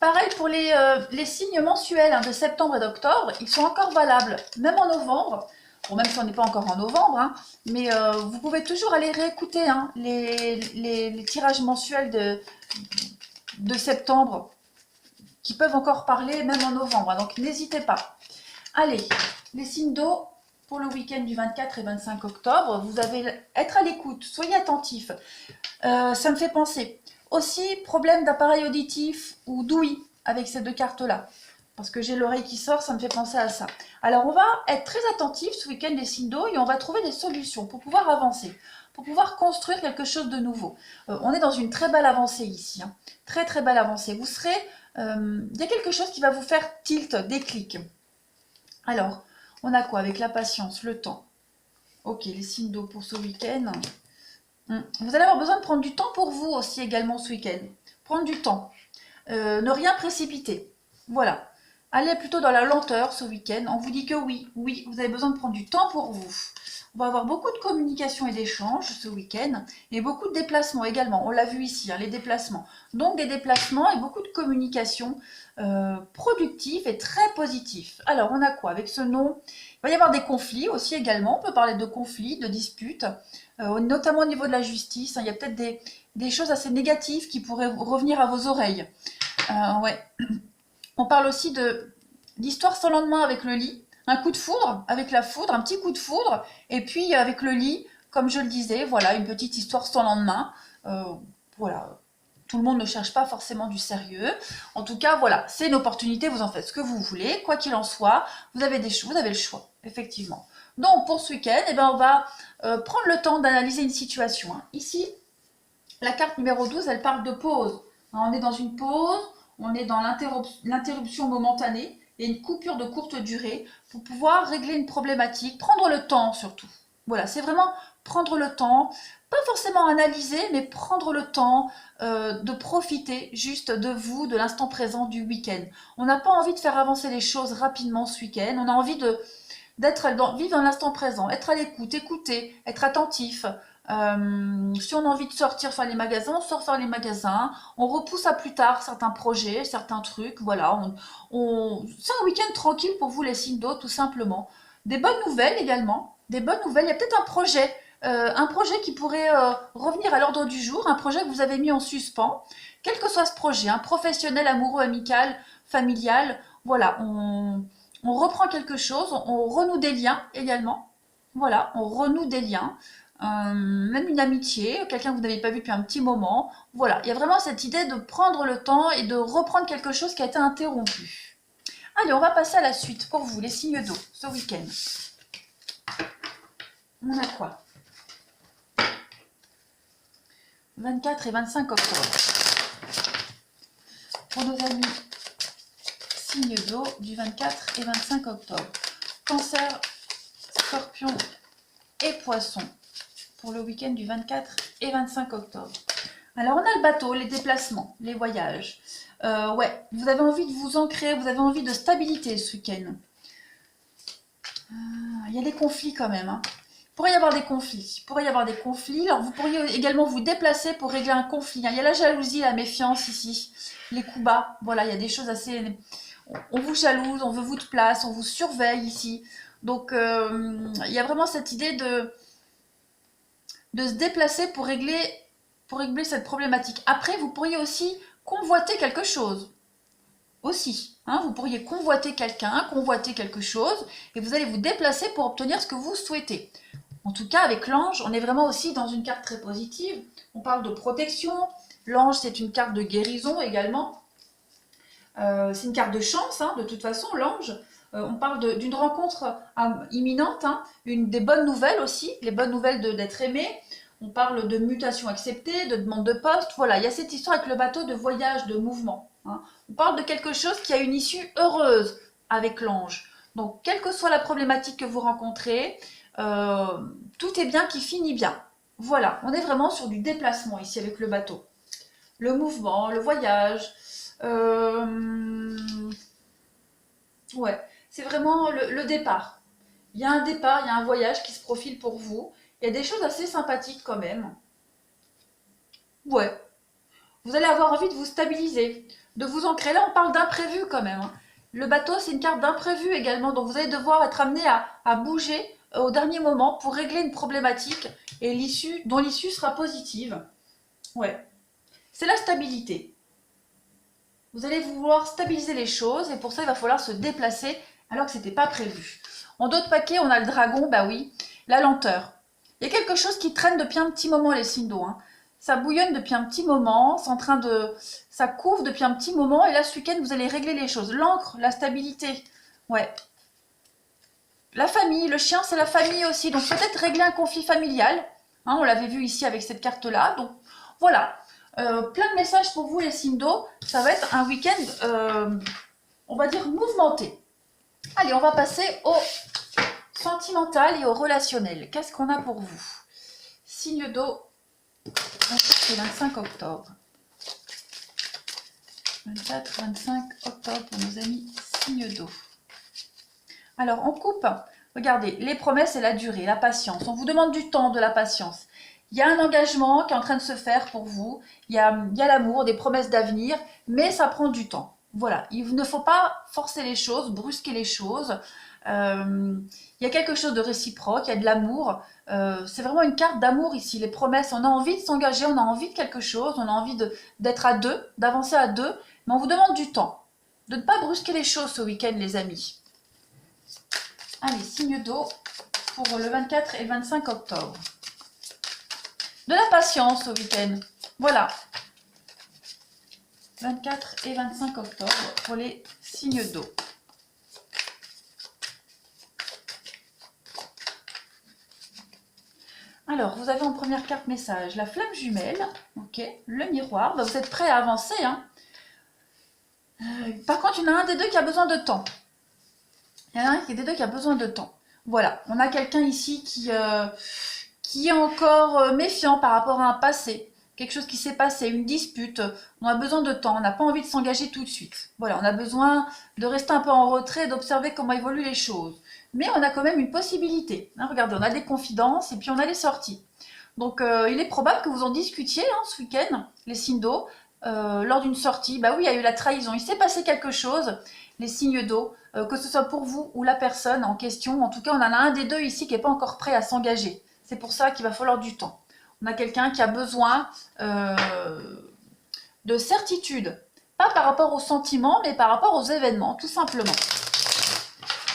Pareil pour les signes mensuels, hein, de septembre et d'octobre, ils sont encore valables, même en novembre. Bon, même si on n'est pas encore en novembre, hein, mais vous pouvez toujours aller réécouter, hein, les tirages mensuels de septembre qui peuvent encore parler même en novembre, hein, donc n'hésitez pas. Allez, les signes d'eau pour le week-end du 24 et 25 octobre, vous allez être à l'écoute, soyez attentifs. Ça me fait penser aussi problème d'appareil auditif ou d'ouïe avec ces deux cartes-là. Parce que j'ai l'oreille qui sort, ça me fait penser à ça. Alors, on va être très attentifs ce week-end des signes d'eau et on va trouver des solutions pour pouvoir avancer, pour pouvoir construire quelque chose de nouveau. On est dans une très belle avancée ici, hein. Très très belle avancée. Vous serez... il y a quelque chose qui va vous faire tilt, déclic. Alors, on a quoi avec la patience, le temps? Ok, les signes d'eau pour ce week-end. Vous allez avoir besoin de prendre du temps pour vous aussi également ce week-end. Prendre du temps. Ne rien précipiter. Voilà. allez plutôt dans la lenteur ce week-end. On vous dit que oui, vous avez besoin de prendre du temps pour vous. On va avoir beaucoup de communication et d'échanges ce week-end et beaucoup de déplacements également. On l'a vu ici, hein, les déplacements. Donc des déplacements et beaucoup de communication productive et très positif. Alors on a quoi avec ce nom? Il va y avoir des conflits aussi également. On peut parler de conflits, de disputes, notamment au niveau de la justice. Hein. Il y a peut-être des choses assez négatives qui pourraient revenir à vos oreilles. Ouais. On parle aussi d'histoire sans lendemain avec le lit. Un coup de foudre avec la foudre, un petit coup de foudre, et puis avec le lit, comme je le disais, voilà, une petite histoire sans lendemain. Voilà, tout le monde ne cherche pas forcément du sérieux. En tout cas, voilà, c'est une opportunité, vous en faites ce que vous voulez, quoi qu'il en soit, vous avez le choix, effectivement. Donc, pour ce week-end, eh ben, on va prendre le temps d'analyser une situation. Hein. Ici, la carte numéro 12, elle parle de pause. Hein, on est dans une pause, on est dans l'interruption momentanée, et une coupure de courte durée pour pouvoir régler une problématique, prendre le temps surtout. Voilà, c'est vraiment prendre le temps, pas forcément analyser, mais prendre le temps de profiter juste de vous, de l'instant présent du week-end. On n'a pas envie de faire avancer les choses rapidement ce week-end, on a envie vivre dans l'instant présent, être à l'écoute, écouter, être attentif. Si on a envie de sortir faire les magasins, on sort faire les magasins, on repousse à plus tard certains projets, certains trucs, voilà, c'est un week-end tranquille pour vous les signes d'eau tout simplement. Des bonnes nouvelles également, des bonnes nouvelles, il y a peut-être un projet qui pourrait revenir à l'ordre du jour, un projet que vous avez mis en suspens, quel que soit ce projet, un professionnel, amoureux, amical, familial, voilà, on reprend quelque chose, on renoue des liens également, voilà, on renoue des liens. Même une amitié, quelqu'un que vous n'avez pas vu depuis un petit moment. Voilà, il y a vraiment cette idée de prendre le temps et de reprendre quelque chose qui a été interrompu. Allez, on va passer à la suite pour vous, les signes d'eau, ce week-end. On a quoi? 24 et 25 octobre. Pour nos amis signes d'eau du 24 et 25 octobre. Cancer, Scorpion et Poisson. Pour le week-end du 24 et 25 octobre. Alors, on a le bateau, les déplacements, les voyages. Ouais, vous avez envie de vous ancrer, vous avez envie de stabilité ce week-end. Il y a des conflits quand même. Hein. Il pourrait y avoir des conflits. Alors, vous pourriez également vous déplacer pour régler un conflit. Hein. Il y a la jalousie, la méfiance ici, les coups bas. Voilà, il y a des choses assez... On vous jalouse, on veut votre place, on vous surveille ici. Donc, il y a vraiment cette idée de se déplacer pour régler cette problématique. Après, vous pourriez aussi convoiter quelque chose. Aussi, hein, vous pourriez convoiter quelqu'un, convoiter quelque chose, et vous allez vous déplacer pour obtenir ce que vous souhaitez. En tout cas, avec l'ange, on est vraiment aussi dans une carte très positive. On parle de protection. L'ange, c'est une carte de guérison également. C'est une carte de chance, hein, de toute façon, l'ange. On parle d'une rencontre imminente, hein, des bonnes nouvelles aussi, les bonnes nouvelles d'être aimé. On parle de mutation acceptée, de demande de poste. Voilà, il y a cette histoire avec le bateau de voyage, de mouvement. Hein. On parle de quelque chose qui a une issue heureuse avec l'ange. Donc, quelle que soit la problématique que vous rencontrez, tout est bien qui finit bien. Voilà, on est vraiment sur du déplacement ici avec le bateau. Le mouvement, le voyage. Ouais, c'est vraiment le départ. Il y a un départ, il y a un voyage qui se profile pour vous. Il y a des choses assez sympathiques quand même. Ouais, vous allez avoir envie de vous stabiliser, de vous ancrer. Là, on parle d'imprévu quand même. Hein. Le bateau, c'est une carte d'imprévu également. Donc, vous allez devoir être amené à bouger au dernier moment pour régler une problématique et dont l'issue sera positive. Ouais, c'est la stabilité. Vous allez vouloir stabiliser les choses et pour ça, il va falloir se déplacer alors que ce n'était pas prévu. En d'autres paquets, on a le dragon, bah oui, la lenteur. Il y a quelque chose qui traîne depuis un petit moment, les signes d'eau. Hein. Ça bouillonne depuis un petit moment, ça couvre depuis un petit moment et là, ce week-end, vous allez régler les choses. L'encre, la stabilité, ouais. La famille, le chien, c'est la famille aussi. Donc peut-être régler un conflit familial. Hein, on l'avait vu ici avec cette carte-là. Donc voilà. Plein de messages pour vous les signes d'eau. Ça va être un week-end, on va dire, mouvementé. Allez, on va passer au sentimental et au relationnel. Qu'est-ce qu'on a pour vous? Signe d'eau, 24 et 25 octobre. 24-25 octobre pour nos amis signe d'eau. Alors, en coupe, regardez, les promesses et la durée, la patience. On vous demande du temps, de la patience. Il y a un engagement qui est en train de se faire pour vous. Il y a l'amour, des promesses d'avenir, mais ça prend du temps. Voilà, il ne faut pas forcer les choses, brusquer les choses. Il y a quelque chose de réciproque, il y a de l'amour. C'est vraiment une carte d'amour ici, les promesses. On a envie de s'engager, on a envie de quelque chose, on a envie d'être à deux, d'avancer à deux, mais on vous demande du temps. De ne pas brusquer les choses ce week-end, les amis. Allez, signe d'eau pour le 24 et le 25 octobre. De la patience au week-end. Voilà. 24 et 25 octobre pour les signes d'eau. Alors, vous avez en première carte message la flamme jumelle, ok, le miroir. Bah, vous êtes prêts à avancer, hein. Par contre, il y en a un des deux qui a besoin de temps. Il y en a un des deux qui a besoin de temps. Voilà, on a quelqu'un ici qui est encore méfiant par rapport à un passé. Quelque chose qui s'est passé, une dispute. On a besoin de temps, on n'a pas envie de s'engager tout de suite. Voilà, on a besoin de rester un peu en retrait, d'observer comment évoluent les choses. Mais on a quand même une possibilité. Hein, regardez, on a des confidences et puis on a les sorties. Donc, il est probable que vous en discutiez hein, ce week-end, les signes d'eau, lors d'une sortie. Bah oui, il y a eu la trahison, il s'est passé quelque chose, les signes d'eau, que ce soit pour vous ou la personne en question. En tout cas, on en a un des deux ici qui n'est pas encore prêt à s'engager. C'est pour ça qu'il va falloir du temps. On a quelqu'un qui a besoin de certitude. Pas par rapport aux sentiments, mais par rapport aux événements, tout simplement.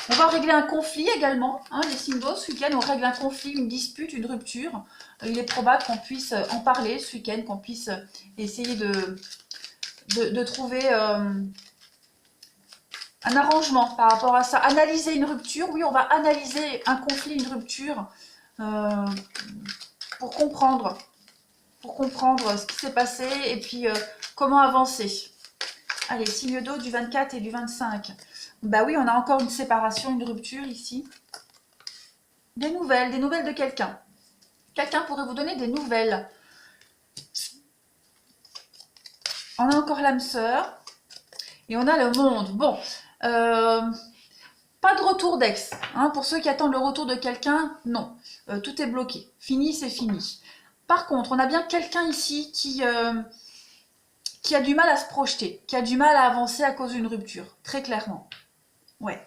On va régler un conflit également. Hein, les signes d'eau, ce week-end, on règle un conflit, une dispute, une rupture. Il est probable qu'on puisse en parler ce week-end, qu'on puisse essayer de trouver un arrangement par rapport à ça. Analyser une rupture, oui, on va analyser un conflit, une rupture pour comprendre ce qui s'est passé et puis comment avancer. Allez, signe d'eau du 24 et du 25. Bah oui, on a encore une séparation, une rupture ici. Des nouvelles de quelqu'un. Quelqu'un pourrait vous donner des nouvelles. On a encore l'âme sœur. Et on a le monde. Bon, pas de retour d'ex. Hein, pour ceux qui attendent le retour de quelqu'un, non. Tout est bloqué. Fini, c'est fini. Par contre, on a bien quelqu'un ici qui a du mal à se projeter, qui a du mal à avancer à cause d'une rupture, très clairement. Ouais,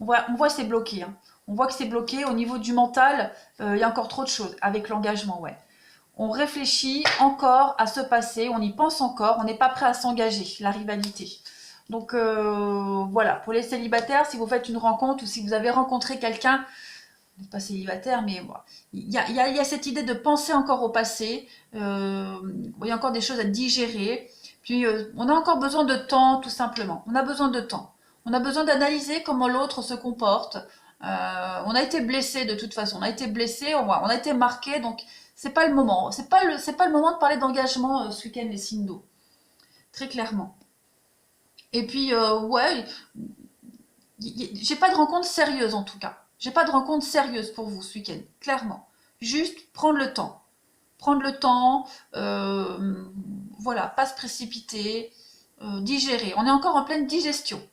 on voit que c'est bloqué. Hein. On voit que c'est bloqué au niveau du mental. Il y a encore trop de choses avec l'engagement, ouais. On réfléchit encore à ce passé, on y pense encore, on n'est pas prêt à s'engager, la rivalité. Donc voilà, pour les célibataires, si vous faites une rencontre ou si vous avez rencontré quelqu'un, vous n'êtes pas célibataire, mais voilà, il y a cette idée de penser encore au passé, il y a encore des choses à digérer, puis on a encore besoin de temps tout simplement, on a besoin de temps. On a besoin d'analyser comment l'autre se comporte. On a été blessé de toute façon. On a été blessé, on a été marqué, donc c'est pas le moment. C'est pas le moment de parler d'engagement ce week-end les signes d'eau. Très clairement. Et puis ouais, j'ai pas de rencontre sérieuse en tout cas. J'ai pas de rencontre sérieuse pour vous ce week-end, clairement. Juste prendre le temps. Prendre le temps, voilà, pas se précipiter, digérer. On est encore en pleine digestion.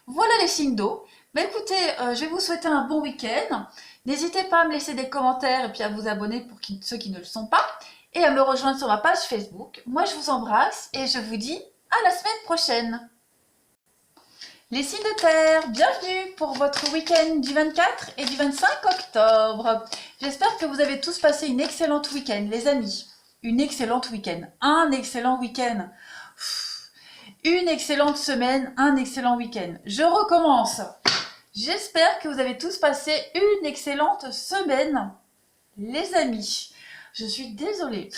Voilà les signes d'eau. Mais écoutez, je vais vous souhaiter un bon week-end. N'hésitez pas à me laisser des commentaires et puis à vous abonner pour ceux qui ne le sont pas. Et à me rejoindre sur ma page Facebook. Moi, je vous embrasse et je vous dis à la semaine prochaine. Les signes de terre, bienvenue pour votre week-end du 24 et du 25 octobre. J'espère que vous avez tous passé une excellente week-end, les amis. Une excellente week-end. Un excellent week-end. Une excellente semaine, un excellent week-end. Je recommence. J'espère que vous avez tous passé une excellente semaine, les amis. Je suis désolée.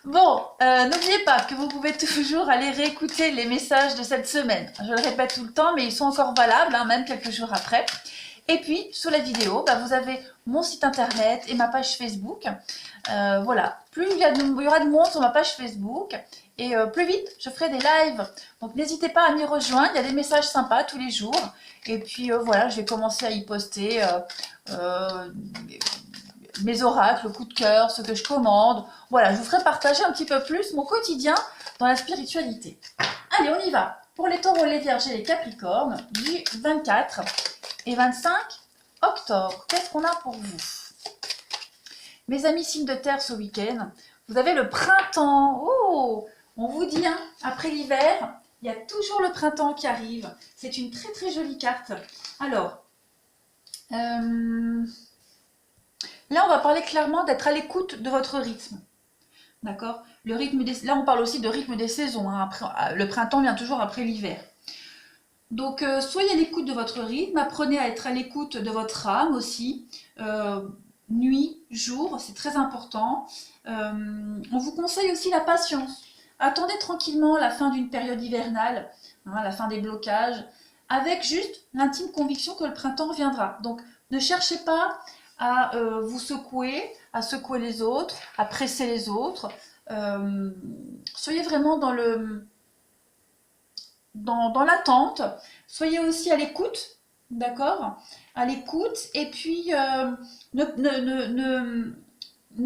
Bon, n'oubliez pas que vous pouvez toujours aller réécouter les messages de cette semaine. Je le répète tout le temps, mais ils sont encore valables, hein, même quelques jours après. Et puis, sous la vidéo, bah, vous avez mon site internet et ma page Facebook. Voilà, plus il y aura de monde sur ma page Facebook, et plus vite, je ferai des lives. Donc, n'hésitez pas à m'y rejoindre, il y a des messages sympas tous les jours. Et puis, voilà, je vais commencer à y poster mes oracles, le coup de cœur, ce que je commande. Voilà, je vous ferai partager un petit peu plus mon quotidien dans la spiritualité. Allez, on y va. pour les taureaux, les vierges et les capricornes du 24 et 25 octobre. Qu'est-ce qu'on a pour vous? Mes amis signes de terre, ce week-end, vous avez le printemps. Oh, on vous dit, hein, après l'hiver, il y a toujours le printemps qui arrive. C'est une très très jolie carte. Alors, là on va parler clairement d'être à l'écoute de votre rythme. D'accord? Là on parle aussi de rythme des saisons. Hein. Le printemps vient toujours après l'hiver. Donc soyez à l'écoute de votre rythme, apprenez à être à l'écoute de votre âme aussi. Nuit, jour, c'est très important. On vous conseille aussi la patience. Attendez tranquillement la fin d'une période hivernale, hein, la fin des blocages, avec juste l'intime conviction que le printemps viendra. Donc ne cherchez pas à vous secouer, à secouer les autres, à presser les autres. Soyez vraiment dans l'attente. Soyez aussi à l'écoute, d'accord? À l'écoute, et puis ne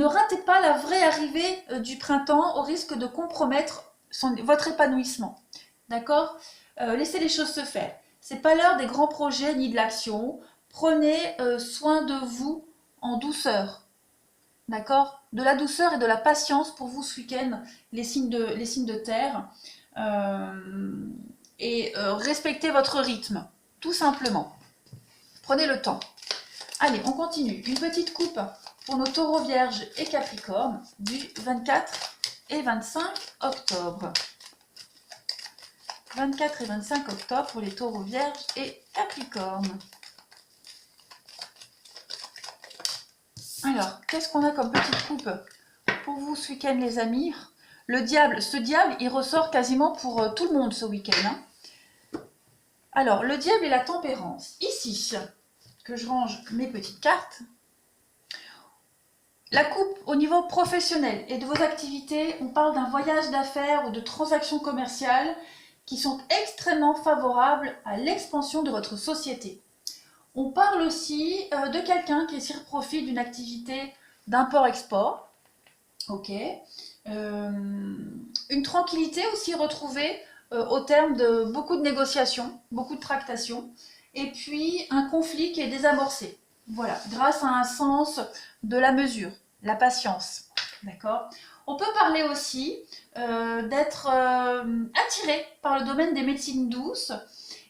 ratez pas la vraie arrivée du printemps au risque de compromettre votre épanouissement, d'accord? Laissez les choses se faire. C'est pas l'heure des grands projets ni de l'action. Prenez soin de vous en douceur, d'accord? De la douceur et de la patience pour vous ce week-end, les signes de terre. Respectez votre rythme, tout simplement. Prenez le temps. Allez, on continue. Une petite coupe pour nos taureaux vierges et capricornes du 24 et 25 octobre. 24 et 25 octobre pour les taureaux vierges et capricornes. Alors, qu'est-ce qu'on a comme petite coupe pour vous ce week-end, les amis? Le diable, ce diable, il ressort quasiment pour tout le monde ce week-end. Hein. Alors, le diable et la tempérance. Ici, que je range mes petites cartes. La coupe au niveau professionnel et de vos activités, on parle d'un voyage d'affaires ou de transactions commerciales qui sont extrêmement favorables à l'expansion de votre société. On parle aussi de quelqu'un qui tire profit d'une activité d'import-export. Ok. Une tranquillité aussi retrouvée au terme de beaucoup de négociations, beaucoup de tractations, et puis un conflit qui est désamorcé. Voilà, grâce à un sens de la mesure, la patience. D'accord? On peut parler aussi d'être attiré par le domaine des médecines douces,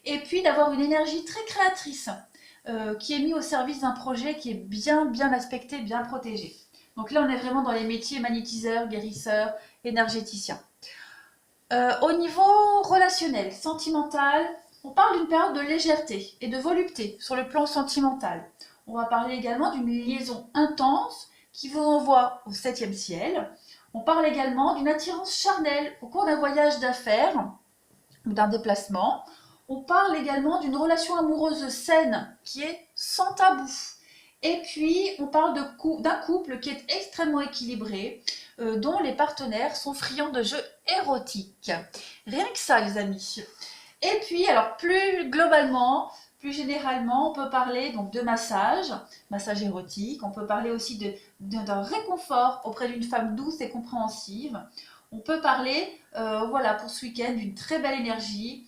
et puis d'avoir une énergie très créatrice qui est mise au service d'un projet qui est bien aspecté, bien protégé. Donc là, on est vraiment dans les métiers magnétiseurs, guérisseurs, énergéticiens. Au niveau relationnel, sentimental, on parle d'une période de légèreté et de volupté sur le plan sentimental. On va parler également d'une liaison intense qui vous envoie au 7e ciel. On parle également d'une attirance charnelle au cours d'un voyage d'affaires ou d'un déplacement. On parle également d'une relation amoureuse saine qui est sans tabou. Et puis, on parle d'un couple qui est extrêmement équilibré, dont les partenaires sont friands de jeux érotiques. Rien que ça, les amis. Et puis, alors, plus globalement, plus généralement, on peut parler donc de massage érotique. On peut parler aussi d'un réconfort auprès d'une femme douce et compréhensive. On peut parler, voilà, pour ce week-end, d'une très belle énergie.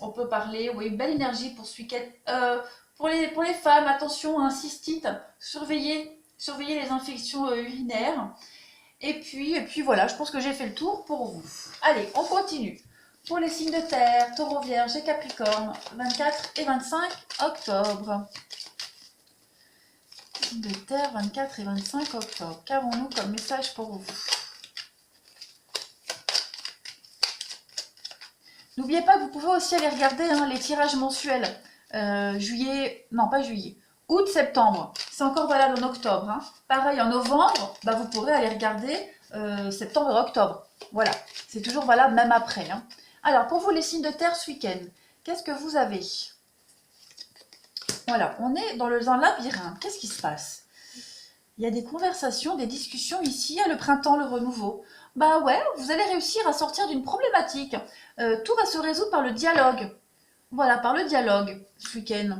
On peut parler, oui, belle énergie pour ce week-end. Pour les femmes, attention, hein, cystite, surveillez les infections urinaires. Et puis voilà, je pense que j'ai fait le tour pour vous. Allez, on continue. Pour les signes de terre, taureau, vierge et capricorne, 24 et 25 octobre. Signes de terre, 24 et 25 octobre. Qu'avons-nous comme message pour vous? N'oubliez pas que vous pouvez aussi aller regarder les tirages mensuels. Août, septembre. C'est encore valable en octobre. Hein. Pareil, en novembre, vous pourrez aller regarder septembre et octobre. Voilà, c'est toujours valable même après. Hein. Alors, pour vous, les signes de terre ce week-end, qu'est-ce que vous avez? Voilà, on est dans un labyrinthe. Qu'est-ce qui se passe? Il y a des conversations, des discussions ici, le printemps, le renouveau. Bah ouais, vous allez réussir à sortir d'une problématique. Tout va se résoudre par le dialogue. Voilà, par le dialogue ce week-end.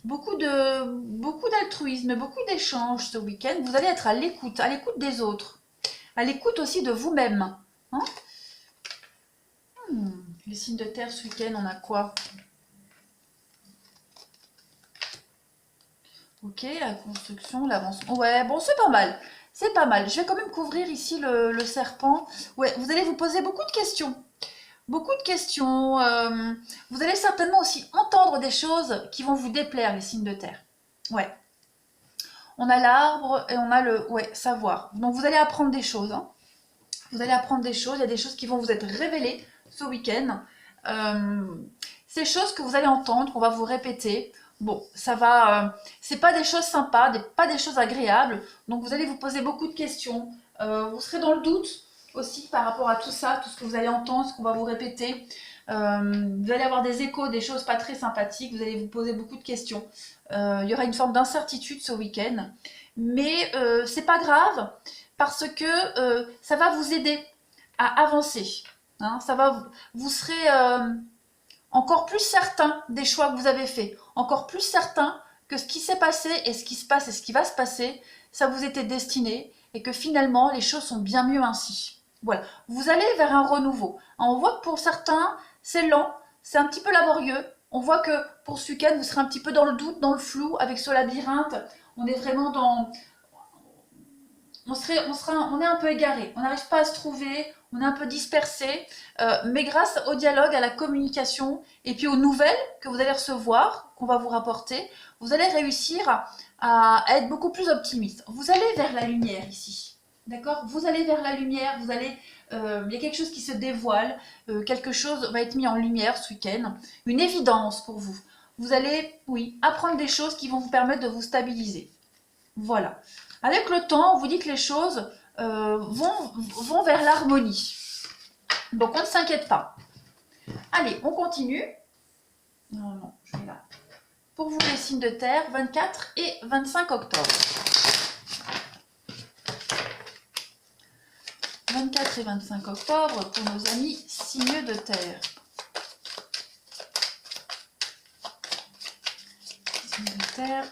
Beaucoup d'altruisme, beaucoup d'échanges ce week-end. Vous allez être à l'écoute des autres. À l'écoute aussi de vous-même. Hein. Les signes de terre ce week-end, on a quoi? Ok, la construction, l'avancement. Ouais, bon, c'est pas mal. C'est pas mal. Je vais quand même couvrir ici le serpent. Ouais, vous allez vous poser beaucoup de questions. Beaucoup de questions. Vous allez certainement aussi entendre des choses qui vont vous déplaire, les signes de terre. Ouais. On a l'arbre et on a le savoir. Donc vous allez apprendre des choses. Hein. Vous allez apprendre des choses. Il y a des choses qui vont vous être révélées ce week-end. Ces choses que vous allez entendre, on va vous répéter. Bon, ça va. C'est pas des choses sympas, pas des choses agréables. Donc vous allez vous poser beaucoup de questions. Vous serez dans le doute aussi par rapport à tout ça, tout ce que vous allez entendre, ce qu'on va vous répéter. Vous allez avoir des échos, des choses pas très sympathiques. Vous allez vous poser beaucoup de questions. Il y aura une forme d'incertitude ce week-end, mais c'est pas grave parce que ça va vous aider à avancer. Hein, vous serez encore plus certain des choix que vous avez faits, encore plus certain que ce qui s'est passé et ce qui se passe et ce qui va se passer, ça vous était destiné et que finalement les choses sont bien mieux ainsi. Voilà, vous allez vers un renouveau. On voit que pour certains, c'est lent, c'est un petit peu laborieux. On voit que pour ce week-end, vous serez un petit peu dans le doute, dans le flou, avec ce labyrinthe. On est vraiment dans... On est un peu égaré, on n'arrive pas à se trouver, on est un peu dispersé, mais grâce au dialogue, à la communication et puis aux nouvelles que vous allez recevoir, qu'on va vous rapporter, vous allez réussir à être beaucoup plus optimiste. Vous allez vers la lumière ici, d'accord? Vous allez vers la lumière, il y a quelque chose qui se dévoile, quelque chose va être mis en lumière ce week-end, une évidence pour vous. Vous allez, oui, apprendre des choses qui vont vous permettre de vous stabiliser. Voilà. Avec le temps, on vous dit que les choses vont vers l'harmonie. Donc on ne s'inquiète pas. Allez, on continue. Non, je vais là. Pour vous, les signes de terre, 24 et 25 octobre. 24 et 25 octobre pour nos amis signes de terre. Signes de terre.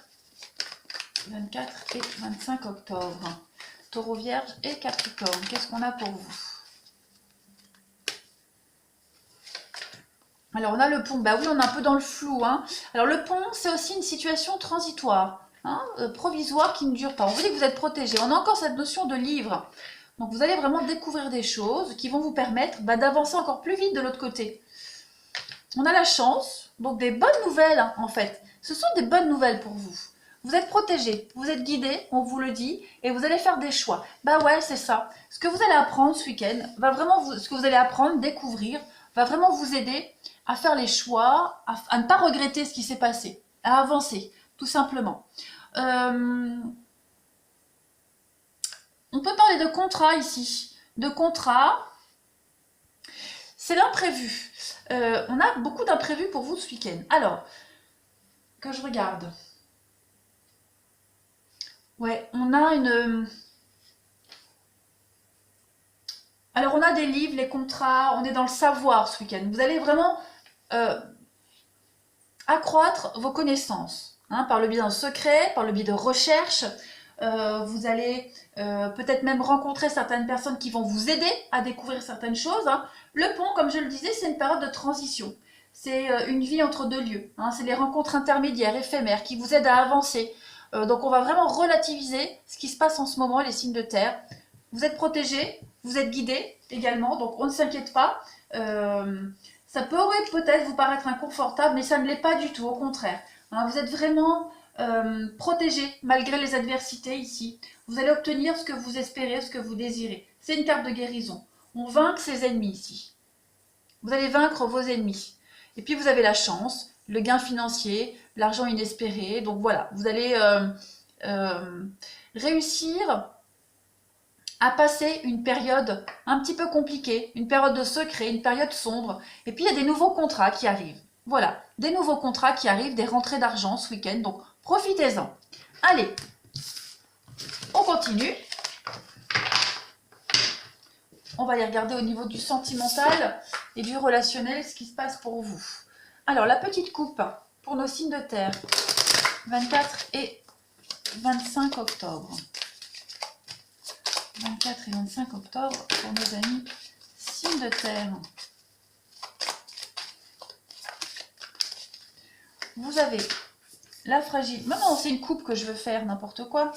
24 et 25 octobre. Taureau, Vierge et Capricorne. Qu'est-ce qu'on a pour vous? Alors, on a le pont. Bah oui, on est un peu dans le flou. Hein. Alors, le pont, c'est aussi une situation transitoire, hein, provisoire qui ne dure pas. On vous dit que vous êtes protégé. On a encore cette notion de livre. Donc, vous allez vraiment découvrir des choses qui vont vous permettre d'avancer encore plus vite de l'autre côté. On a la chance, donc des bonnes nouvelles, en fait. Ce sont des bonnes nouvelles pour vous. Vous êtes protégé, vous êtes guidé, on vous le dit, et vous allez faire des choix. Bah ouais, c'est ça. Ce que vous allez apprendre ce week-end, ce que vous allez apprendre, découvrir, va vraiment vous aider à faire les choix, à ne pas regretter ce qui s'est passé, à avancer, tout simplement. On peut parler de contrat ici. De contrat, c'est l'imprévu. On a beaucoup d'imprévus pour vous ce week-end. Alors, que je regarde. Ouais, on a une... Alors, on a des livres, les contrats, on est dans le savoir ce week-end. Vous allez vraiment accroître vos connaissances, hein, par le biais d'un secret, par le biais de recherches. Vous allez peut-être même rencontrer certaines personnes qui vont vous aider à découvrir certaines choses. Hein. Le pont, comme je le disais, c'est une période de transition. C'est une vie entre deux lieux. Hein. C'est les rencontres intermédiaires, éphémères, qui vous aident à avancer. Donc on va vraiment relativiser ce qui se passe en ce moment, les signes de terre. Vous êtes protégés, vous êtes guidés également, donc on ne s'inquiète pas. Ça pourrait peut-être vous paraître inconfortable, mais ça ne l'est pas du tout, au contraire. Hein, vous êtes vraiment protégés malgré les adversités ici. Vous allez obtenir ce que vous espérez, ce que vous désirez. C'est une carte de guérison. On vainc ses ennemis ici. Vous allez vaincre vos ennemis. Et puis vous avez la chance, le gain financier, l'argent inespéré. Donc voilà, vous allez réussir à passer une période un petit peu compliquée, une période de secret, une période sombre. Et puis il y a des nouveaux contrats qui arrivent. Voilà, des nouveaux contrats qui arrivent, des rentrées d'argent ce week-end. Donc profitez-en. Allez, on continue. On va aller regarder au niveau du sentimental et du relationnel ce qui se passe pour vous. Alors, la petite coupe pour nos signes de terre, 24 et 25 octobre. 24 et 25 octobre pour nos amis signes de terre. vous avez la fragile. Non, non, c'est une coupe que je veux faire, n'importe quoi.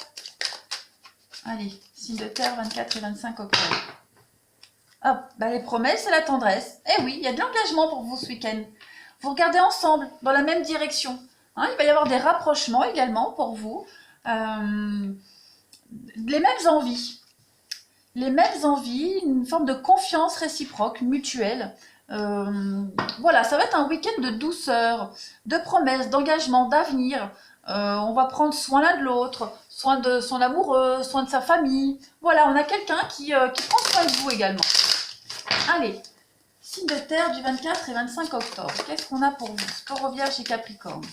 Allez, signe de terre, 24 et 25 octobre. Hop, bah les promesses et la tendresse. Eh oui, il y a de l'engagement pour vous ce week-end. Vous regardez ensemble, dans la même direction. Hein, il va y avoir des rapprochements également pour vous. Les mêmes envies. Les mêmes envies, une forme de confiance réciproque, mutuelle. Voilà, ça va être un week-end de douceur, de promesses, d'engagement, d'avenir. On va prendre soin l'un de l'autre, soin de son amoureux, soin de sa famille. Voilà, on a quelqu'un qui prend soin de vous également. Allez, signe de terre du 24 et 25 octobre. Qu'est-ce qu'on a pour vous? Taureau, Vierge et Capricorne.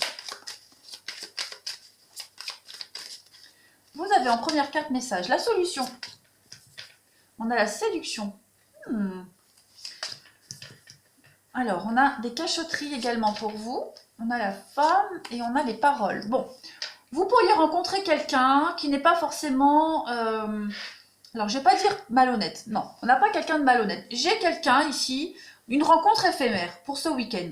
Vous avez en première carte message la solution. On a la séduction. Alors, on a des cachotteries également pour vous. On a la femme et on a les paroles. Bon, vous pourriez rencontrer quelqu'un qui n'est pas forcément... alors, je ne vais pas dire malhonnête. Non, on n'a pas quelqu'un de malhonnête. J'ai quelqu'un ici, une rencontre éphémère pour ce week-end.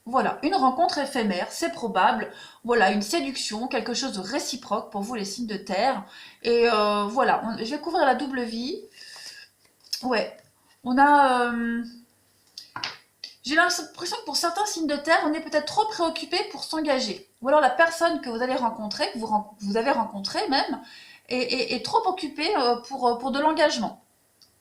Voilà, une rencontre éphémère, c'est probable. Voilà, une séduction, quelque chose de réciproque pour vous les signes de terre. Et voilà, je vais couvrir la double vie. Ouais, on a... j'ai l'impression que pour certains signes de terre, on est peut-être trop préoccupé pour s'engager. Ou alors la personne que vous allez rencontrer, que vous avez rencontrée même, est trop occupée pour de l'engagement.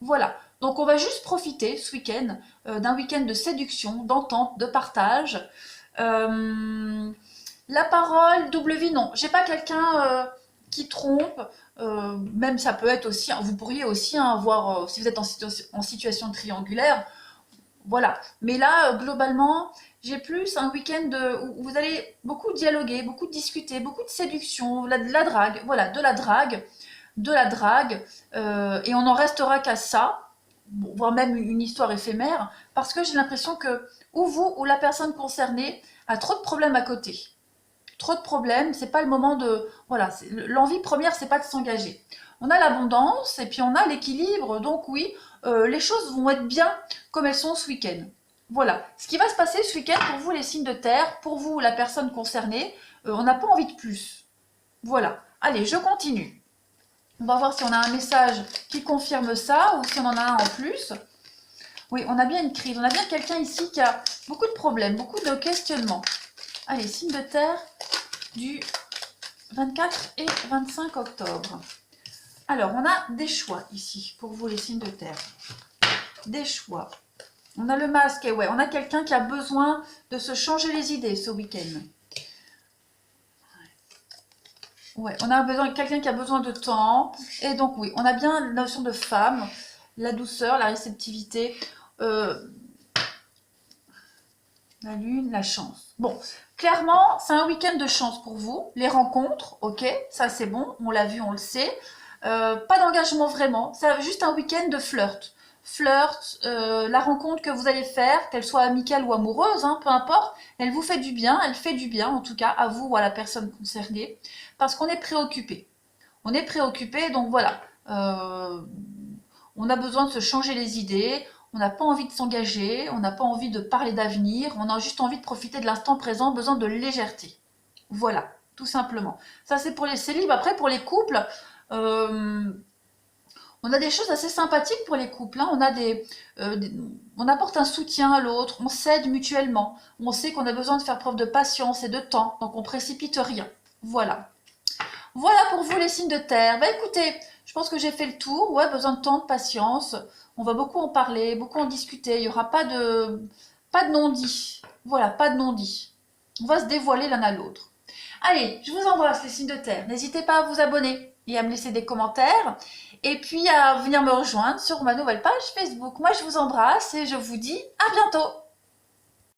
Voilà, donc on va juste profiter ce week-end d'un week-end de séduction, d'entente, de partage. La parole, double vie, non. J'ai pas quelqu'un qui trompe. Même ça peut être aussi, vous pourriez aussi avoir, si vous êtes en situation triangulaire, voilà. Mais là, globalement, j'ai plus un week-end où vous allez beaucoup dialoguer, beaucoup discuter, beaucoup de séduction, de la drague, voilà, de la drague, et on n'en restera qu'à ça, voire même une histoire éphémère, parce que j'ai l'impression que ou vous ou la personne concernée a trop de problèmes à côté. Trop de problèmes, c'est pas le moment de... Voilà, l'envie première, c'est pas de s'engager. On a l'abondance et puis on a l'équilibre, donc oui, les choses vont être bien comme elles sont ce week-end. Voilà, ce qui va se passer ce week-end pour vous les signes de terre, pour vous la personne concernée, on n'a pas envie de plus. Voilà, allez, je continue. On va voir si on a un message qui confirme ça ou si on en a un en plus. Oui, on a bien une crise, on a bien quelqu'un ici qui a beaucoup de problèmes, beaucoup de questionnements. Allez, signe de terre du 24 et 25 octobre. Alors, on a des choix ici, pour vous les signes de terre. Des choix. On a le masque, et ouais, on a quelqu'un qui a besoin de se changer les idées ce week-end. Ouais, on a besoin quelqu'un qui a besoin de temps. Et donc, oui, on a bien la notion de femme, la douceur, la réceptivité, la lune, la chance. Bon, clairement, c'est un week-end de chance pour vous. Les rencontres, ok, ça c'est bon, on l'a vu, on le sait. Pas d'engagement vraiment, c'est juste un week-end de flirt. Flirt, la rencontre que vous allez faire, qu'elle soit amicale ou amoureuse, hein, peu importe, elle vous fait du bien, elle fait du bien en tout cas à vous ou à la personne concernée, parce qu'on est préoccupé. On est préoccupé, donc voilà, on a besoin de se changer les idées, on n'a pas envie de s'engager, on n'a pas envie de parler d'avenir, on a juste envie de profiter de l'instant présent, besoin de légèreté. Voilà, tout simplement. Ça c'est pour les célibes. Après pour les couples, on a des choses assez sympathiques pour les couples. Hein. On apporte un soutien à l'autre, on s'aide mutuellement. On sait qu'on a besoin de faire preuve de patience et de temps, donc on précipite rien. Voilà. Voilà pour vous les signes de terre. Bah écoutez, je pense que j'ai fait le tour. Ouais, besoin de temps, de patience. On va beaucoup en parler, beaucoup en discuter. Il n'y aura pas de non-dit. Voilà, pas de non-dit. On va se dévoiler l'un à l'autre. Allez, je vous embrasse les signes de terre. N'hésitez pas à vous abonner et à me laisser des commentaires. Et puis à venir me rejoindre sur ma nouvelle page Facebook. Moi, je vous embrasse et je vous dis à bientôt.